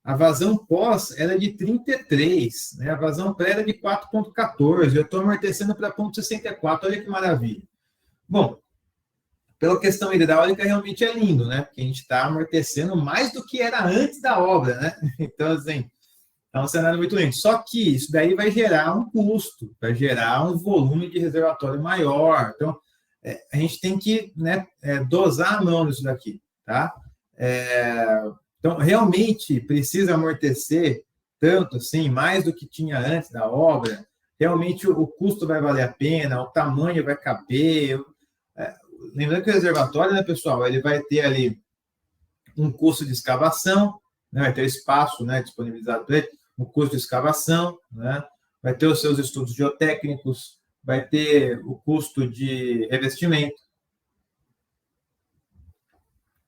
a vazão pós era de 33, né? A vazão pré era de 4,14. Eu estou amortecendo para 0,64. Olha que maravilha. Bom, pela questão hidráulica, realmente é lindo, né? Porque a gente está amortecendo mais do que era antes da obra, né? Então, assim, é um cenário muito lindo. Só que isso daí vai gerar um custo, vai gerar um volume de reservatório maior. Então, a gente tem que, né, dosar a mão nisso daqui, tá? Então, realmente precisa amortecer tanto assim, mais do que tinha antes da obra. Realmente o custo vai valer a pena, o tamanho vai caber. Lembrando que o reservatório, né, pessoal, ele vai ter ali um custo de escavação, né, vai ter espaço, né, disponibilizado para ele, um custo de escavação, né, vai ter os seus estudos geotécnicos, vai ter o custo de revestimento.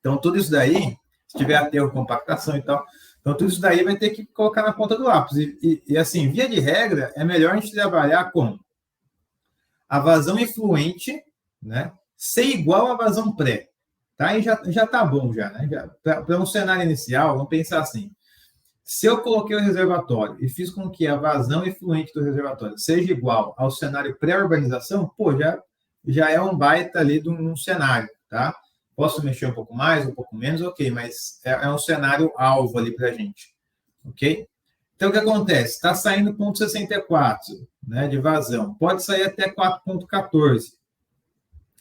Então, tudo isso daí, se tiver aterro, compactação e tal, então tudo isso daí vai ter que colocar na ponta do lápis. E assim, via de regra, é melhor a gente trabalhar com a vazão efluente, né, ser igual à vazão pré. tá? E já tá bom já, né? Para um cenário inicial, vamos pensar assim. Se eu coloquei o reservatório e fiz com que a vazão efluente do reservatório seja igual ao cenário pré-urbanização, pô, já é um baita ali de um cenário, tá? Posso mexer um pouco mais, um pouco menos, ok, mas é um cenário alvo ali para a gente, ok? Então, o que acontece? Está saindo 0,64, né, de vazão. Pode sair até 4,14.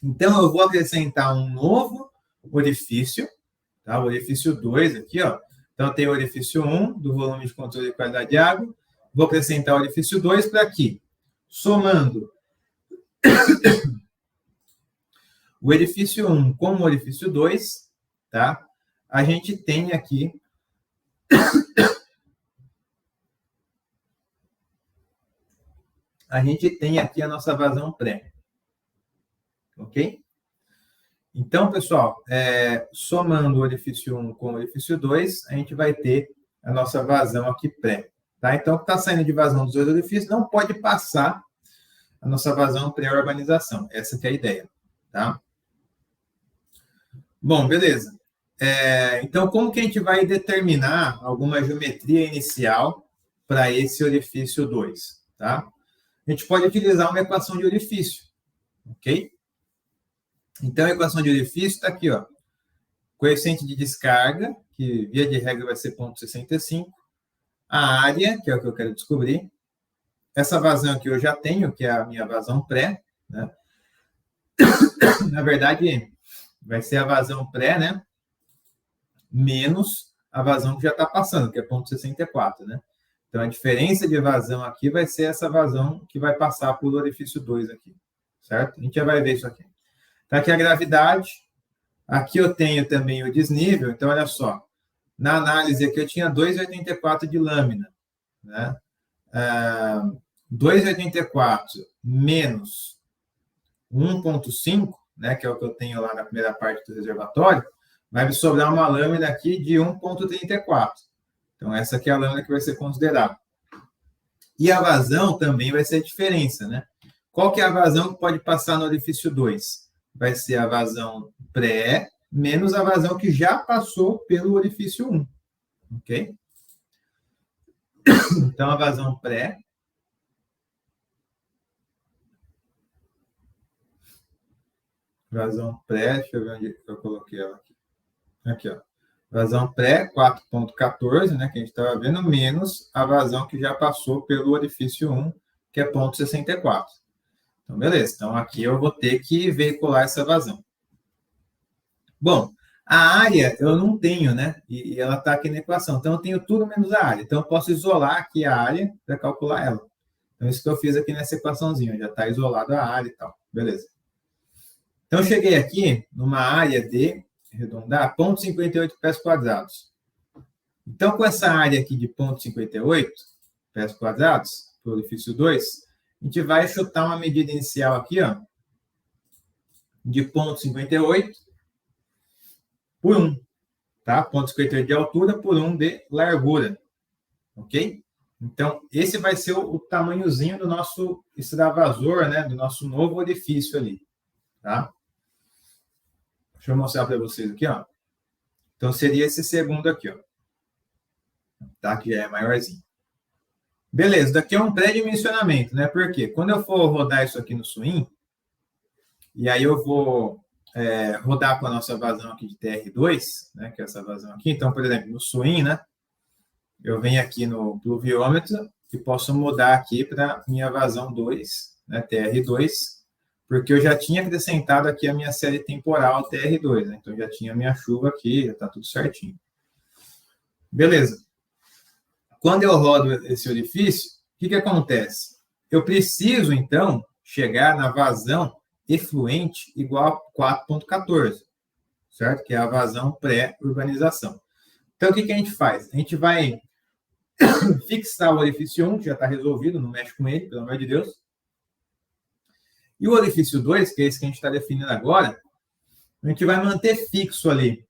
Então, eu vou acrescentar um novo orifício, tá? O orifício 2 aqui, ó. Então, tem o orifício 1 do volume de controle de qualidade de água. Vou acrescentar o orifício 2 para aqui. Somando o orifício 1 com o orifício 2, tá? A gente tem aqui a nossa vazão pré. Ok? Então, pessoal, somando o orifício 1 com o orifício 2, a gente vai ter a nossa vazão aqui pré. Tá? Então, o que está saindo de vazão dos dois orifícios não pode passar a nossa vazão pré-urbanização. Essa que é a ideia. Tá? Bom, beleza. Então, como que a gente vai determinar alguma geometria inicial para esse orifício 2? Tá? A gente pode utilizar uma equação de orifício. Ok? Então, a equação de orifício está aqui, ó. Coeficiente de descarga, que via de regra vai ser 0,65. A área, que é o que eu quero descobrir. Essa vazão que eu já tenho, que é a minha vazão pré, né? Na verdade, vai ser a vazão pré, né? Menos a vazão que já está passando, que é 0,64, né? Então, a diferença de vazão aqui vai ser essa vazão que vai passar por orifício 2 aqui, certo? A gente já vai ver isso aqui. Tá aqui a gravidade. Aqui eu tenho também o desnível. Então, olha só. Na análise aqui eu tinha 2,84 de lâmina, né? 2,84 menos 1,5, né? Que é o que eu tenho lá na primeira parte do reservatório, vai me sobrar uma lâmina aqui de 1,34. Então, essa aqui é a lâmina que vai ser considerada. E a vazão também vai ser a diferença, né? Qual que é a vazão que pode passar no orifício 2? Vai ser a vazão pré menos a vazão que já passou pelo orifício 1. Ok? Então, a vazão pré deixa eu ver onde eu coloquei ela aqui. Aqui, ó. Vazão pré, 4,14, né, que a gente estava vendo, menos a vazão que já passou pelo orifício 1, que é 0,64. Então, beleza. Então, aqui eu vou ter que veicular essa vazão. Bom, a área eu não tenho, né? E ela está aqui na equação. Então, eu tenho tudo menos a área. Então, eu posso isolar aqui a área para calcular ela. Então, isso que eu fiz aqui nessa equaçãozinha. Já está isolado a área e tal. Beleza. Então, eu cheguei aqui numa área de, arredondar, 0,58 pés quadrados. Então, com essa área aqui de 0,58 pés quadrados, para o orifício 2, a gente vai chutar uma medida inicial aqui, ó, de 0,58 por 1, tá? 0,58 de altura por 1 de largura, ok? Então, esse vai ser o tamanhozinho do nosso extravasor, né? Do nosso novo orifício ali, tá? Deixa eu mostrar para vocês aqui, ó. Então, seria esse segundo aqui, ó. Tá? Que já é maiorzinho. Beleza, daqui é um pré-dimensionamento, né? Por quê? Quando eu for rodar isso aqui no swing, e aí eu vou rodar com a nossa vazão aqui de TR2, né? Que é essa vazão aqui. Então, por exemplo, no swing, né? Eu venho aqui no pluviômetro e posso mudar aqui para minha vazão 2, né? TR2, porque eu já tinha acrescentado aqui a minha série temporal TR2, né? Então, já tinha a minha chuva aqui, já está tudo certinho. Beleza. Quando eu rodo esse orifício, o que acontece? Eu preciso, então, chegar na vazão efluente igual a 4,14, certo? Que é a vazão pré-urbanização. Então, o que a gente faz? A gente vai fixar o orifício 1, que já está resolvido, não mexe com ele, pelo amor de Deus. E o orifício 2, que é esse que a gente está definindo agora, a gente vai manter fixo ali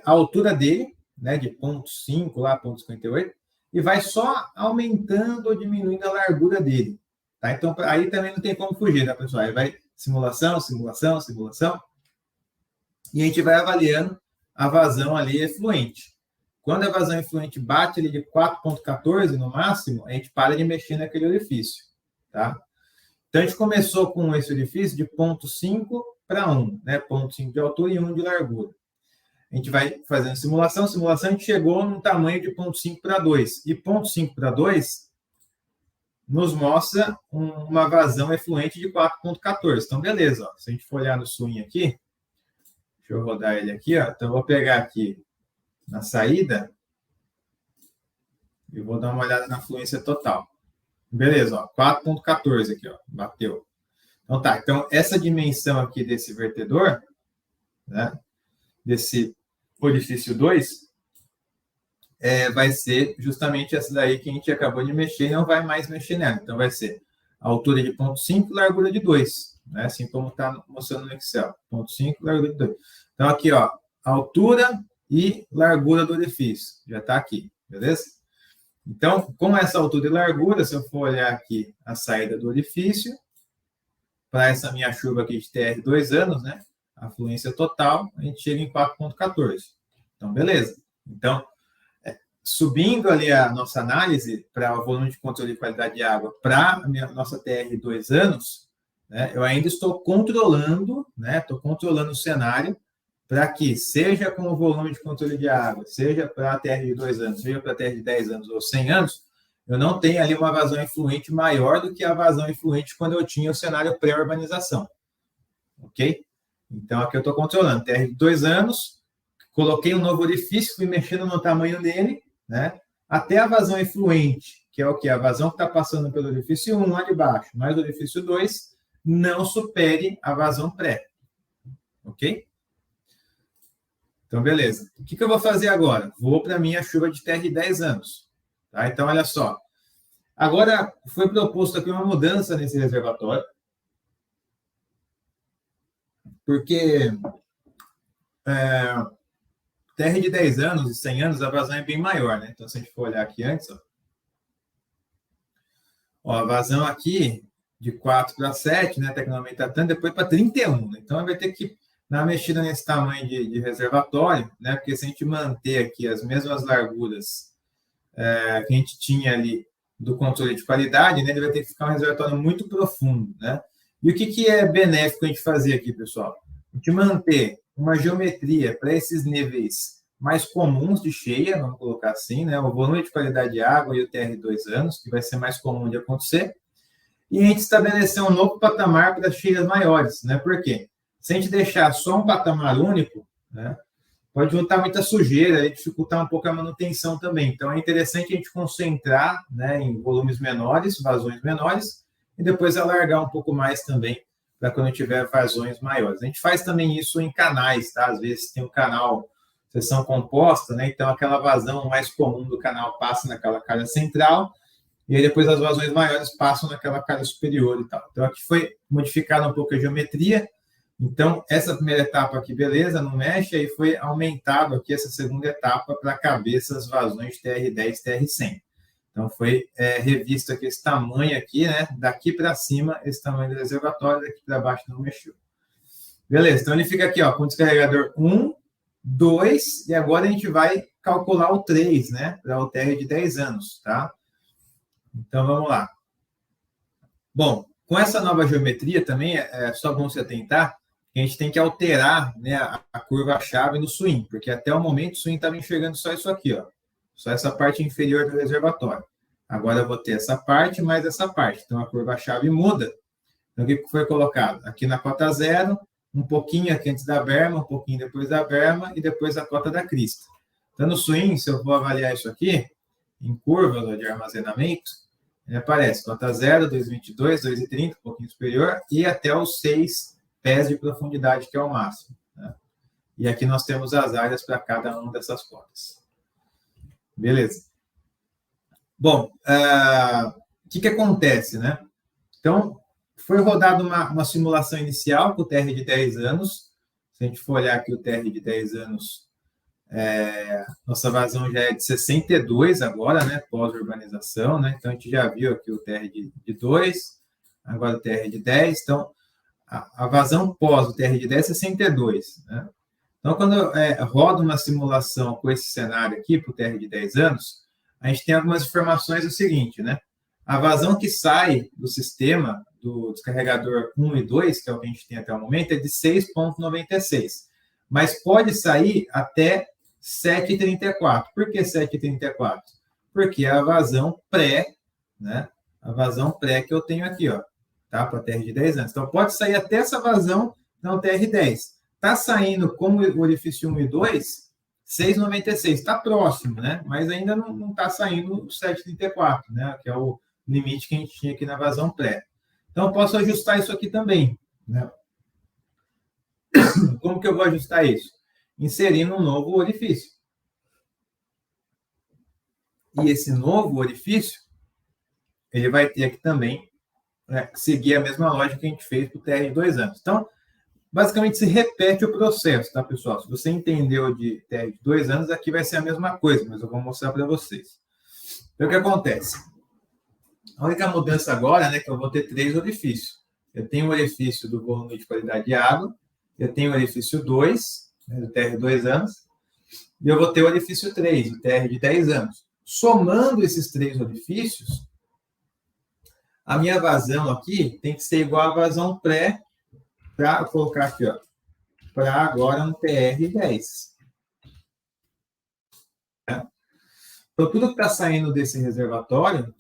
a altura dele, né, de 0,5 lá, 0,58, e vai só aumentando ou diminuindo a largura dele. Tá? Então, aí também não tem como fugir, tá, pessoal? Aí vai simulação, simulação, simulação. e a gente vai avaliando a vazão ali efluente. Quando a vazão efluente bate ali de 4,14 no máximo, a gente para de mexer naquele orifício, tá? Então, a gente começou com esse orifício de 0,5 para 1, né? 0,5 de altura e 1 de largura. A gente vai fazendo simulação, a gente chegou num tamanho de 0,5 para 2. E 0,5 para 2 nos mostra uma vazão efluente de 4,14. Então, beleza. Ó. Se a gente for olhar no swing aqui, deixa eu rodar ele aqui. Ó. Então, eu vou pegar aqui na saída e vou dar uma olhada na fluência total. Beleza, 4,14 aqui, ó, bateu. Então, tá. Então, essa dimensão aqui desse vertedor, né, desse orifício 2, vai ser justamente essa daí que a gente acabou de mexer e não vai mais mexer nela. Então, vai ser a altura de 0,5 e largura de 2, né? Assim como está mostrando no Excel. 0,5 e largura de 2. Então, aqui, ó, altura e largura do orifício. Já está aqui, beleza? Então, com essa altura e largura, se eu for olhar aqui a saída do orifício, para essa minha chuva aqui de TR 2 anos, né? A fluência total, a gente chega em 4,14. Então, beleza. Então, subindo ali a nossa análise para o volume de controle de qualidade de água para a nossa TR 2 anos, né, eu ainda estou controlando, né, estou controlando o cenário para que, seja com o volume de controle de água, seja para a TR de 2 anos, seja para a TR de 10 anos ou 100 anos, eu não tenho ali uma vazão efluente maior do que a vazão efluente quando eu tinha o cenário pré-urbanização. Ok? Então, aqui eu estou controlando TR de 2 anos, coloquei um novo orifício, fui mexendo no tamanho dele, né? Até a vazão efluente, que é o que? A vazão que está passando pelo orifício 1 lá de baixo, mais o orifício 2, não supere a vazão pré. Ok? Então, beleza. O que eu vou fazer agora? Vou para a minha chuva de terra de 10 anos. Tá? Então, olha só. Agora, foi proposto aqui uma mudança nesse reservatório, porque terra de 10 anos e 100 anos, a vazão é bem maior, né? Então, se a gente for olhar aqui antes, ó, a vazão aqui de 4 para 7, né? Tecnicamente está tanto, depois para 31. Né? Então, vai ter que dar uma mexida nesse tamanho de reservatório, né? Porque se a gente manter aqui as mesmas larguras que a gente tinha ali do controle de qualidade, né? Ele vai ter que ficar um reservatório muito profundo, né? E o que é benéfico a gente fazer aqui, pessoal? A gente manter uma geometria para esses níveis mais comuns de cheia, vamos colocar assim, né? O volume de qualidade de água e o TR 2 anos, que vai ser mais comum de acontecer, e a gente estabelecer um novo patamar para cheias maiores, né? Por quê? Se a gente deixar só um patamar único, né, pode juntar muita sujeira e dificultar um pouco a manutenção também. Então, é interessante a gente concentrar, né, em volumes menores, vazões menores, e depois alargar um pouco mais também para quando tiver vazões maiores. A gente faz também isso em canais, tá? Às vezes tem um canal, seção composta, né? Então, aquela vazão mais comum do canal passa naquela calha central, e aí depois as vazões maiores passam naquela calha superior e tal. Então, aqui foi modificada um pouco a geometria. Então, essa primeira etapa aqui, beleza, não mexe, aí foi aumentado aqui essa segunda etapa para caber essas vazões de TR10, TR100. Então, foi revisto aqui esse tamanho aqui, né? Daqui para cima, esse tamanho do reservatório, daqui para baixo não mexeu. Beleza, então ele fica aqui, ó, com o descarregador 1, 2, e agora a gente vai calcular o 3, né? Para o TR de 10 anos, tá? Então, vamos lá. Bom, com essa nova geometria também, é só bom se atentar, que a gente tem que alterar, né, a curva-chave no swing, porque até o momento o swing estava enxergando só isso aqui, ó, só essa parte inferior do reservatório. Agora eu vou ter essa parte mais essa parte, então a curva-chave muda. Então, o que foi colocado? Aqui na cota 0, um pouquinho aqui antes da berma, um pouquinho depois da berma e depois a cota da crista. Então, no swing, se eu vou avaliar isso aqui, em curvas de armazenamento, aparece cota 0, 2,22, 2,30, um pouquinho superior, e até os 6 pés de profundidade, que é o máximo. Né? E aqui nós temos as áreas para cada uma dessas cotas. Beleza. Bom, o que acontece, né? Então, foi rodada uma simulação inicial com o TR de 10 anos. Se a gente for olhar aqui o TR de 10 anos, nossa vazão já é de 62 agora, né? Pós-urbanização, né? Então, a gente já viu aqui o TR de 2, agora o TR de 10. Então, a vazão pós o TR de 10 é 62, né? Então, quando roda uma simulação com esse cenário aqui, para o TR de 10 anos, a gente tem algumas informações do seguinte, né? A vazão que sai do sistema, do descarregador 1 e 2, que é o que a gente tem até o momento, é de 6,96. Mas pode sair até 7,34. Por que 7,34? Porque é a vazão pré, né? A vazão pré que eu tenho aqui, ó, tá? Para a TR de 10 anos. Então, pode sair até essa vazão no TR10. Está saindo como o orifício 1 e 2, 6,96. Está próximo, né? Mas ainda não está saindo 7,34, né? Que é o limite que a gente tinha aqui na vazão pré. Então, eu posso ajustar isso aqui também, né? Como que eu vou ajustar isso? Inserindo um novo orifício. E esse novo orifício, ele vai ter aqui também, né, seguir a mesma lógica que a gente fez para o TR de 2 anos. Então, basicamente, se repete o processo, tá, pessoal? Se você entendeu de TR de 2 anos, aqui vai ser a mesma coisa, mas eu vou mostrar para vocês. Então, o que acontece? A única mudança agora é, né, que eu vou ter 3 orifícios. Eu tenho o orifício do volume de qualidade de água, eu tenho o orifício 2, né, do TR de 2 anos, e eu vou ter o orifício 3, do TR de 10 anos. Somando esses 3 orifícios, a minha vazão aqui tem que ser igual à vazão pré, para colocar aqui, ó, para agora no TR10. Então, tudo que está saindo desse reservatório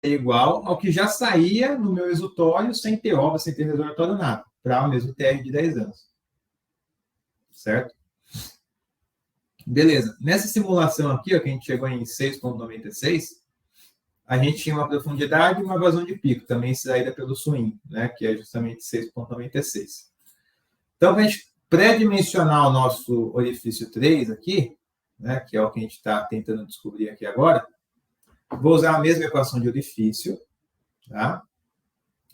é igual ao que já saía no meu exutório sem ter obra, sem ter reservatório, nada, para o mesmo TR de 10 anos. Certo? Beleza. Nessa simulação aqui, ó, que a gente chegou em 6,96, a gente tinha uma profundidade e uma vazão de pico, também saída pelo swing, né, que é justamente 6,96. Então, para a gente pré-dimensionar o nosso orifício 3 aqui, né, que é o que a gente está tentando descobrir aqui agora, vou usar a mesma equação de orifício, tá?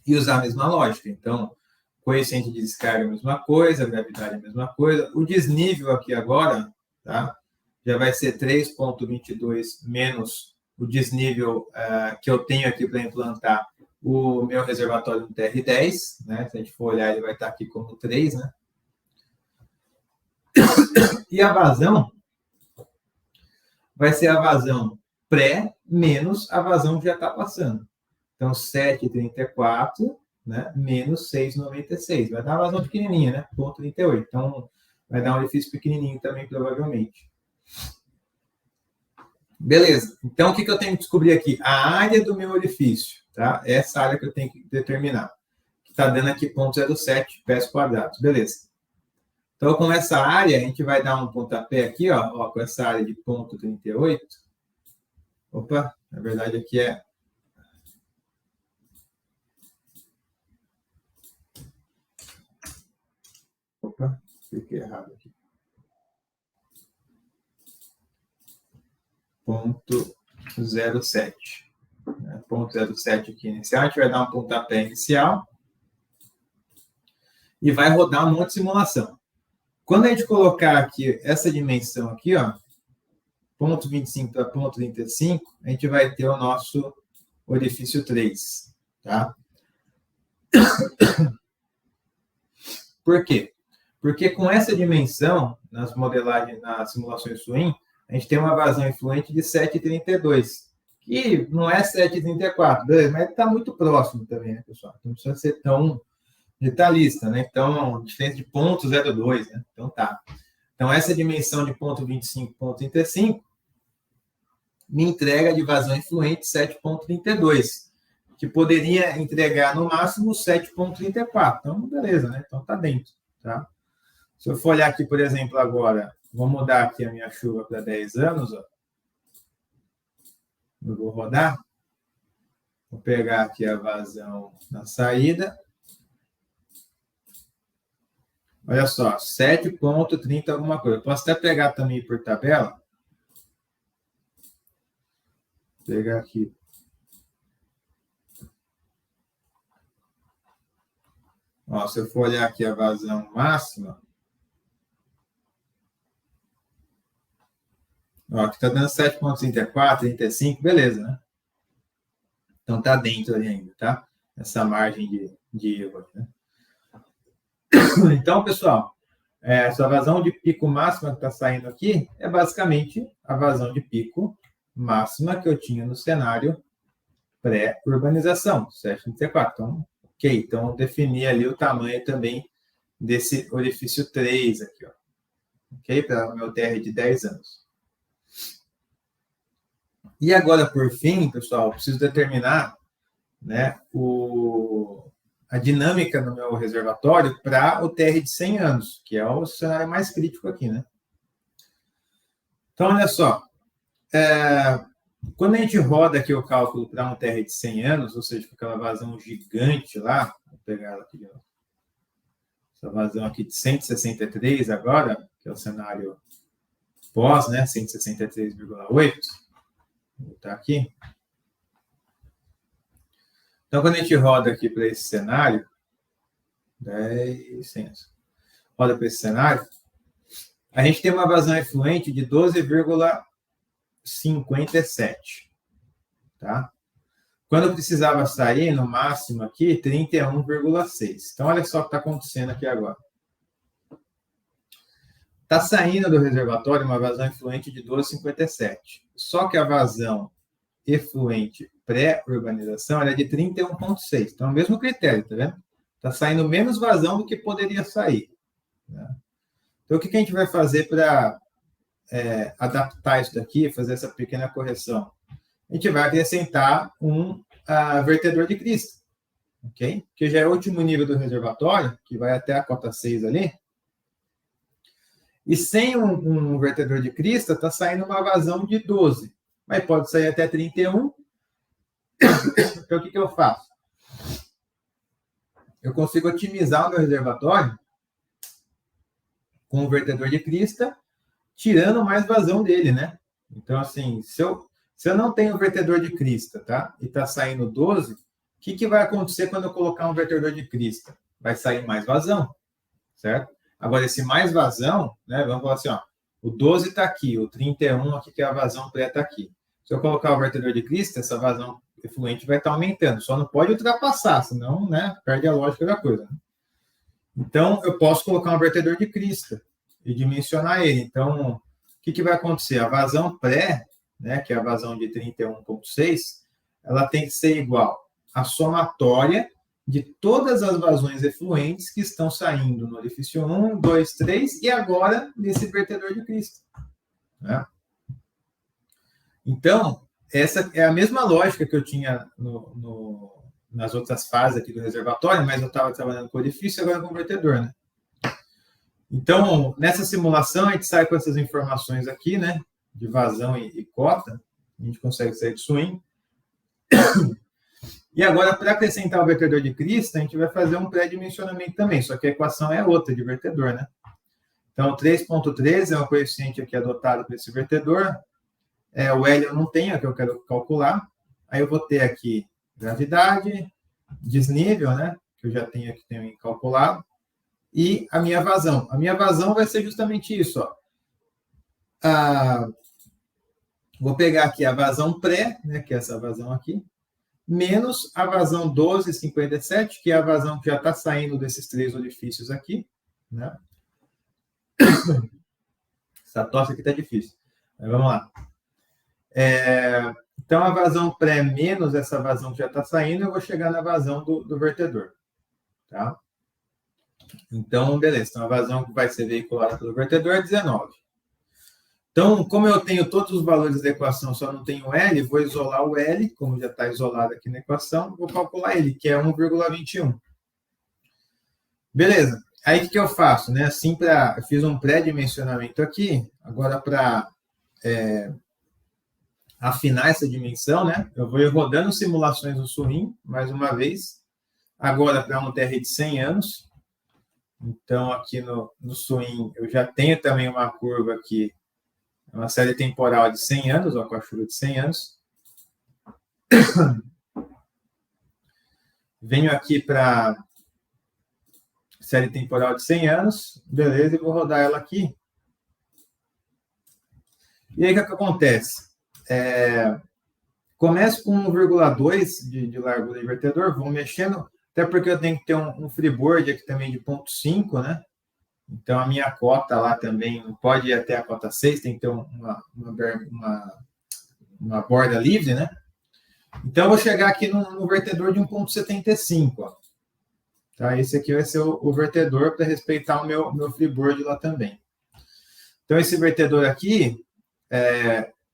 E usar a mesma lógica. Então, coeficiente de descarga é a mesma coisa, a gravidade é a mesma coisa. O desnível aqui agora, tá? Já vai ser 3,22 menos o desnível que eu tenho aqui para implantar o meu reservatório no TR10, né? Se a gente for olhar, ele vai estar aqui como 3, né? E a vazão vai ser a vazão pré menos a vazão que já está passando. Então, 7,34, né, menos 6,96. Vai dar uma vazão pequenininha, né? 0,38. Então, vai dar um orifício pequenininho também, provavelmente. Beleza. Então, o que eu tenho que descobrir aqui? A área do meu orifício, tá? Essa área que eu tenho que determinar. Que está dando aqui 0,07 pés quadrados. Beleza. Então, com essa área, a gente vai dar um pontapé aqui, ó com essa área de 0,38. Opa, na verdade aqui é... Opa, fiquei errado aqui. 0,07. 0,07 aqui inicial. A gente vai dar um pontapé inicial e vai rodar um monte de simulação. Quando a gente colocar aqui essa dimensão aqui, ó, 0,25 para 0,35, a gente vai ter o nosso orifício 3, tá? Por quê? Porque com essa dimensão, nas modelagens, nas simulações swing, a gente tem uma vazão influente de 7,32, que não é 7,34, mas está muito próximo também, né, pessoal? Não precisa ser tão detalhista, né? Então, diferença de 0,02, né? Então, tá. Então, essa dimensão de 0,25, 0,35 me entrega de vazão influente 7,32, que poderia entregar no máximo 7,34. Então, beleza, né? Então, tá dentro, tá? Se eu for olhar aqui, por exemplo, agora, vou mudar aqui a minha chuva para 10 anos, ó. Eu vou rodar. Vou pegar aqui a vazão na saída. Olha só, 7,30 alguma coisa. Eu posso até pegar também por tabela. Vou pegar aqui. Ó, se eu for olhar aqui a vazão máxima, ó, aqui está dando 7,34, 35, beleza, né? Então tá dentro ali ainda, tá? Essa margem de erro, né? Então, pessoal, essa vazão de pico máxima que está saindo aqui é basicamente a vazão de pico máxima que eu tinha no cenário pré-urbanização, 734. Então, ok. Então, eu defini ali o tamanho também desse orifício 3 aqui, ó. Ok? Para o meu TR de 10 anos. E agora, por fim, pessoal, preciso determinar, né, a dinâmica no meu reservatório para o TR de 100 anos, que é o cenário mais crítico aqui, né? Então, olha só. Quando a gente roda aqui o cálculo para um TR de 100 anos, ou seja, com aquela vazão gigante lá, vou pegar ela aqui de novo. Essa vazão aqui de 163 agora, que é o cenário pós, né, 163,8. Vou botar aqui. Então, quando a gente roda aqui para esse cenário, 10, 100, roda para esse cenário, a gente tem uma vazão efluente de 12,57, tá? Quando eu precisava sair, no máximo aqui, 31,6. Então, olha só o que está acontecendo aqui agora. Está saindo do reservatório uma vazão efluente de 12,57. Só que a vazão efluente pré-urbanização é de 31,6. Então, é o mesmo critério, tá vendo? Está saindo menos vazão do que poderia sair, né? Então, o que a gente vai fazer para adaptar isso daqui, fazer essa pequena correção? A gente vai acrescentar um vertedor de crista, ok? Que já é o último nível do reservatório, que vai até a cota 6 ali. E sem um vertedor de crista, está saindo uma vazão de 12. Mas pode sair até 31. Então, o que eu faço? Eu consigo otimizar o meu reservatório com o vertedor de crista, tirando mais vazão dele, né? Então, assim, se eu não tenho vertedor de crista, tá? E está saindo 12, o que vai acontecer quando eu colocar um vertedor de crista? Vai sair mais vazão, certo? Agora, esse mais vazão, né? Vamos falar assim, ó, o 12 está aqui, o 31 aqui, que é a vazão pré, está aqui. Se eu colocar o vertedor de crista, essa vazão efluente vai estar aumentando. Só não pode ultrapassar, senão, né, perde a lógica da coisa, né? Então, eu posso colocar um vertedor de crista e dimensionar ele. Então, o que vai acontecer? A vazão pré, né, que é a vazão de 31,6, ela tem que ser igual à somatória de todas as vazões efluentes que estão saindo no orifício 1, 2, 3 e agora nesse vertedor de crista, né? Então, essa é a mesma lógica que eu tinha nas outras fases aqui do reservatório, mas eu estava trabalhando com orifício e agora com vertedor, né? Então, nessa simulação, a gente sai com essas informações aqui, né? De vazão e cota. A gente consegue sair de swing. E agora, para acrescentar o vertedor de crista, a gente vai fazer um pré-dimensionamento também, só que a equação é outra de vertedor, né? Então, 3,13 é o coeficiente aqui adotado para esse vertedor. O L eu não tenho, é que eu quero calcular. Aí eu vou ter aqui gravidade, desnível, né? Que eu já tenho aqui também calculado. E a minha vazão. A minha vazão vai ser justamente isso, ó. Vou pegar aqui a vazão pré, né? Que é essa vazão aqui, menos a vazão 12,57, que é a vazão que já está saindo desses 3 orifícios aqui, né? Essa tosse aqui está difícil. Mas vamos lá. Então, a vazão pré menos essa vazão que já está saindo, eu vou chegar na vazão do vertedor, tá? Então, beleza. Então, a vazão que vai ser veiculada pelo vertedor é 19. Então, como eu tenho todos os valores da equação, só não tenho L, vou isolar o L, como já está isolado aqui na equação, vou calcular ele, que é 1,21. Beleza. Aí, o que eu faço? Né? Assim, eu fiz um pré-dimensionamento aqui, agora para afinar essa dimensão, né? Eu vou ir rodando simulações no Swing, mais uma vez, agora para um TR de 100 anos. Então, aqui no Swing, eu já tenho também uma curva aqui, uma série temporal de 100 anos, ó, com a curva de 100 anos. Venho aqui para série temporal de 100 anos, beleza, e vou rodar ela aqui. E aí, o que acontece? Começo com 1,2 de largura de vertedor, vou mexendo, até porque eu tenho que ter um freeboard aqui também de 0,5, né? Então, a minha cota lá também não pode ir até a cota 6, tem que ter uma borda livre, né? Então, eu vou chegar aqui no vertedor de 1,75, ó. Tá? Esse aqui vai ser o vertedor para respeitar o meu freeboard lá também. Então, esse vertedor aqui,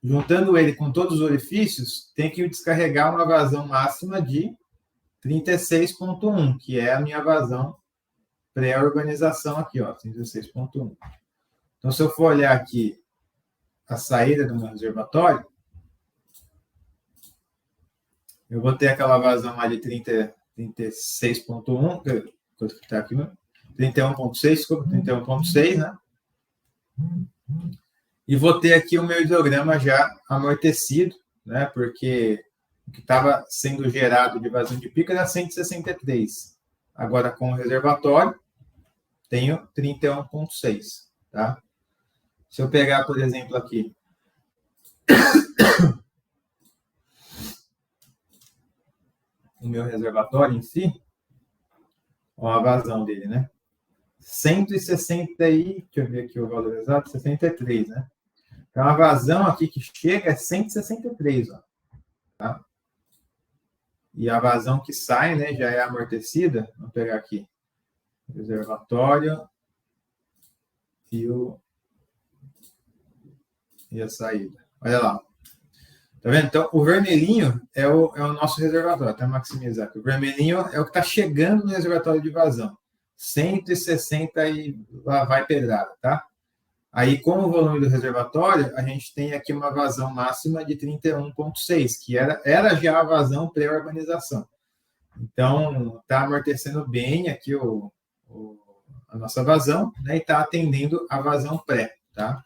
juntando ele com todos os orifícios, tem que descarregar uma vazão máxima de 36,1, que é a minha vazão pré-organização aqui, ó, 36,1. Então, se eu for olhar aqui a saída do meu reservatório, eu vou ter aquela vazão lá de 36,1, quanto que está aqui, 31,6, desculpa, 31,6, né? E vou ter aqui o meu hidrograma já amortecido, né? Porque o que estava sendo gerado de vazão de pico era 163. Agora, com o reservatório, tenho 31,6, tá? Se eu pegar, por exemplo, aqui o meu reservatório em si, ó, a vazão dele, né? 160 e... Deixa eu ver aqui o valor exato, 63, né? Então, a vazão aqui que chega é 163, ó. Tá? E a vazão que sai, né, já é amortecida. Vamos pegar aqui. Reservatório e a saída. Olha lá. Tá vendo? Então, o vermelhinho é o nosso reservatório. Até maximizar aqui. O vermelhinho é o que está chegando no reservatório de vazão. 160 e lá vai pedrada, tá? Aí, com o volume do reservatório, a gente tem aqui uma vazão máxima de 31,6, que era já a vazão pré-urbanização. Então, está amortecendo bem aqui a nossa vazão, né? E está atendendo a vazão pré, tá?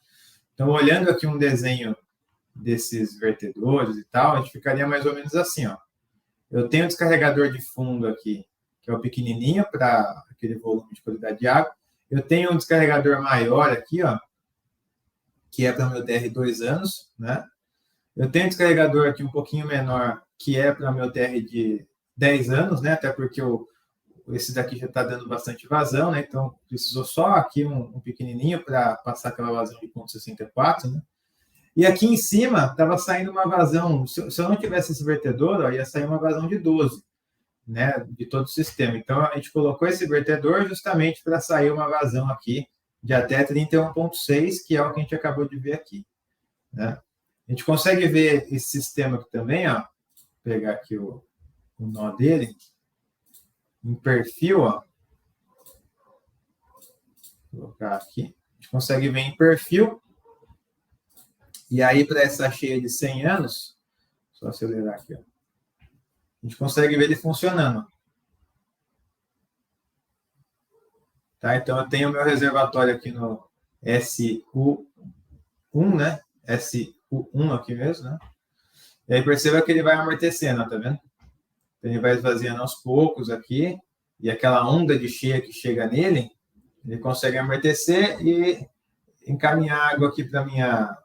Então, olhando aqui um desenho desses vertedores e tal, a gente ficaria mais ou menos assim, ó. Eu tenho o descarregador de fundo aqui, que é o pequenininho para aquele volume de qualidade de água. Eu tenho um descarregador maior aqui, ó, que é para o meu TR 2 anos, né? Eu tenho um descarregador aqui um pouquinho menor, que é para o meu TR de 10 anos, né? Até porque esse daqui já está dando bastante vazão, né? Então, precisou só aqui um pequenininho para passar aquela vazão de 0,64, né? E aqui em cima estava saindo uma vazão, se eu não tivesse esse vertedor, ó, ia sair uma vazão de 12, né, de todo o sistema. Então, a gente colocou esse vertedor justamente para sair uma vazão aqui de até 31,6, que é o que a gente acabou de ver aqui, né? A gente consegue ver esse sistema aqui também, ó, vou pegar aqui o nó dele, em perfil, ó, vou colocar aqui, a gente consegue ver em perfil. E aí, para essa cheia de 100 anos, só acelerar aqui, ó, a gente consegue ver ele funcionando. Tá? Então, eu tenho o meu reservatório aqui no SU1, né? SU1 aqui mesmo, né? E aí, perceba que ele vai amortecendo, ó, tá vendo? Então, ele vai esvaziando aos poucos aqui, e aquela onda de cheia que chega nele, ele consegue amortecer e encaminhar água aqui para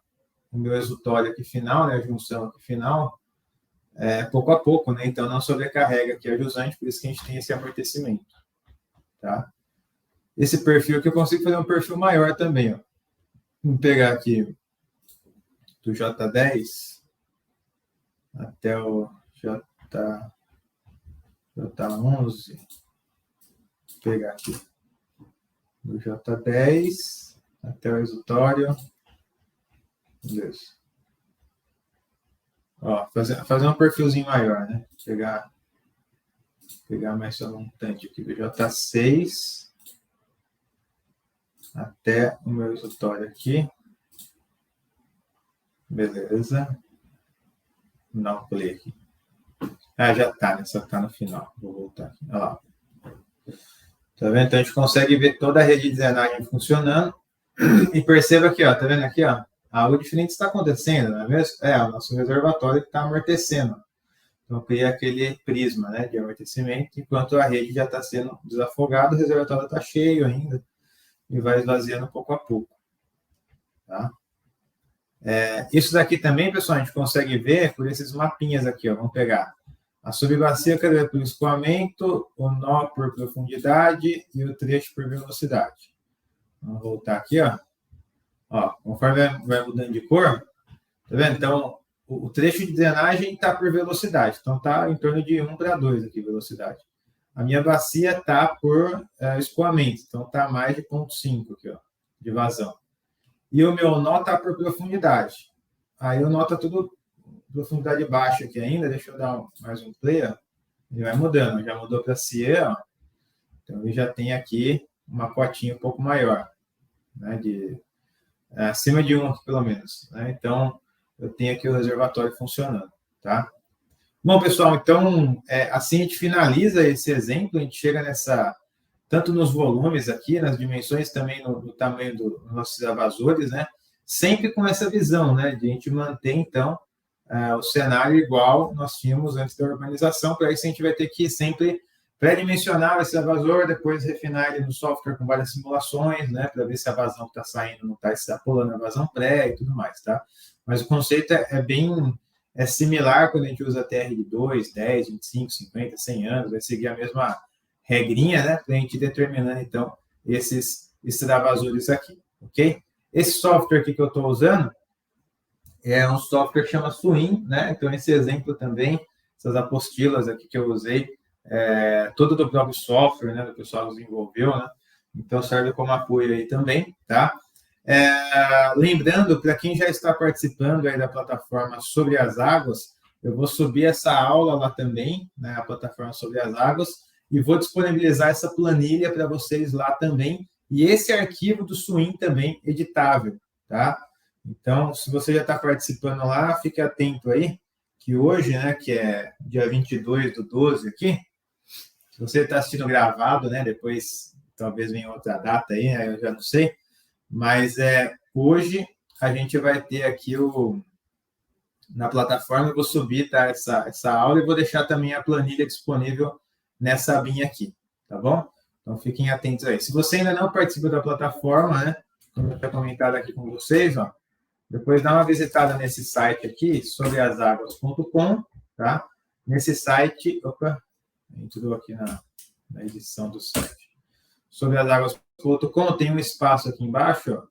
o meu exutório aqui final, né, a junção aqui final, pouco a pouco, né? Então, não sobrecarrega aqui a jusante, por isso que a gente tem esse amortecimento, tá? Esse perfil aqui eu consigo fazer um perfil maior também, ó. Vamos pegar aqui do J10 até o J11. Vou pegar aqui do J10 até o exutório. Beleza. Ó, fazer um perfilzinho maior, né? Pegar mais só um tanto aqui do J6 até o meu exutório aqui. Beleza. Não, play aqui. Ah, já tá, né? Só tá no final. Vou voltar aqui. Olha lá. Tá vendo? Então a gente consegue ver toda a rede de drenagem funcionando. E perceba aqui, ó. Tá vendo aqui, ó? Algo diferente está acontecendo, não é mesmo? É o nosso reservatório que está amortecendo. Então cria aquele prisma, né, de amortecimento, enquanto a rede já está sendo desafogada, o reservatório está cheio ainda e vai esvaziando pouco a pouco. Tá? Isso daqui também, pessoal, a gente consegue ver por esses mapinhas aqui, ó. Vamos pegar a subbacia por escoamento, o nó por profundidade e o trecho por velocidade. Vamos voltar aqui, ó. Ó, conforme vai mudando de cor, tá vendo? Então, o trecho de drenagem está por velocidade. Então, está em torno de 1 para 2 aqui, velocidade. A minha bacia está por escoamento. Então, está mais de 0,5 aqui, ó, de vazão. E o meu nó está por profundidade. Aí o nó está tudo profundidade baixa aqui ainda. Deixa eu dar mais um play, ó. Ele vai mudando. Já mudou para CIE, ó. Então, ele já tem aqui uma cotinha um pouco maior, né, acima de 1 aqui, pelo menos. Né? Então, eu tenho aqui o reservatório funcionando, tá? Bom, pessoal, então, assim a gente finaliza esse exemplo, a gente chega tanto nos volumes aqui, nas dimensões, também no tamanho dos nossos evasores, né? Sempre com essa visão, né, de a gente manter, então, o cenário igual nós tínhamos antes da urbanização. Para isso a gente vai ter que sempre pré-dimensionar esse evasor, depois refinar ele no software com várias simulações, né, para ver se a vazão que está saindo não está extrapolando a vazão pré e tudo mais, tá? Mas o conceito é similar quando a gente usa TR de 2, 10, 25, 50, 100 anos, vai seguir a mesma regrinha, né, para a gente ir determinando, então, esses extravasores aqui, ok? Esse software aqui que eu estou usando é um software que chama Swim, né? Então, esse exemplo também, essas apostilas aqui que eu usei, todo do próprio software, né, do pessoal que desenvolveu, né? Então, serve como apoio aí também, tá? Lembrando, para quem já está participando aí da plataforma Sobre as Águas, eu vou subir essa aula lá também, né, a plataforma Sobre as Águas, e vou disponibilizar essa planilha para vocês lá também, e esse arquivo do Swim também editável, tá? Então, se você já está participando lá, fique atento aí, que hoje, né, que é dia 22/12 aqui, se você está assistindo gravado, né, depois talvez venha outra data aí, né, eu já não sei, mas hoje a gente vai ter aqui na plataforma, eu vou subir, tá, essa aula e vou deixar também a planilha disponível nessa abinha aqui, tá bom? Então, fiquem atentos aí. Se você ainda não participa da plataforma, né, como eu tinha comentado aqui com vocês, ó, depois dá uma visitada nesse site aqui, sobreaságuas.com, tá? Nesse site, entrou aqui na edição do site. Sobreaságuas.com, tem um espaço aqui embaixo,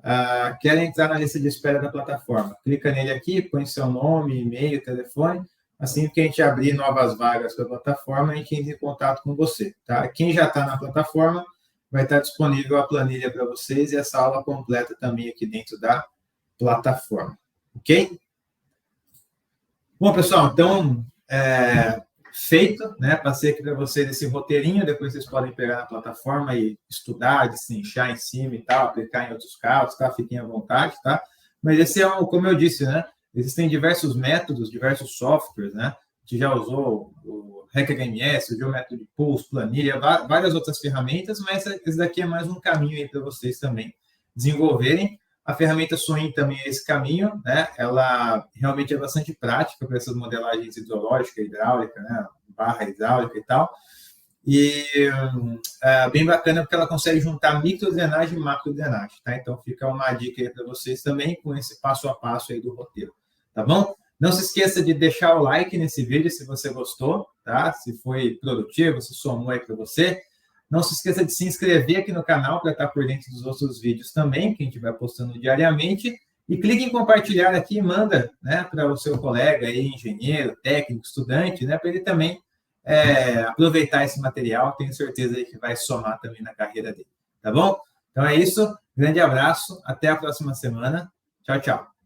ó. Quer entrar na lista de espera da plataforma? Clica nele aqui, põe seu nome, e-mail, telefone. Assim que a gente abrir novas vagas para a plataforma, a gente entra em contato com você, tá? Quem já está na plataforma, vai estar disponível a planilha para vocês e essa aula completa também aqui dentro da plataforma, ok? Bom, pessoal, então, feito, né? Passei aqui para vocês esse roteirinho, depois vocês podem pegar na plataforma e estudar, destrinchar em cima e tal, aplicar em outros casos, tá? Fiquem à vontade, tá? Mas esse como eu disse, né? Existem diversos métodos, diversos softwares, né? A gente já usou o RecHMS, o Geometry de Pulse, planilha, várias outras ferramentas, mas esse daqui é mais um caminho aí para vocês também desenvolverem. A ferramenta Swim também é esse caminho, né? Ela realmente é bastante prática para essas modelagens hidrológica, hidráulica, né? Barra hidráulica e tal. E bem bacana porque ela consegue juntar microdrenagem e macrodrenagem, tá? Então fica uma dica aí para vocês também com esse passo a passo aí do roteiro, tá bom? Não se esqueça de deixar o like nesse vídeo se você gostou, tá? Se foi produtivo, se somou aí para você. Não se esqueça de se inscrever aqui no canal para estar por dentro dos outros vídeos também, que a gente vai postando diariamente. E clique em compartilhar aqui e manda, né, para o seu colega aí, engenheiro, técnico, estudante, né, para ele também aproveitar esse material. Tenho certeza aí que vai somar também na carreira dele. Tá bom? Então é isso. Grande abraço. Até a próxima semana. Tchau, tchau.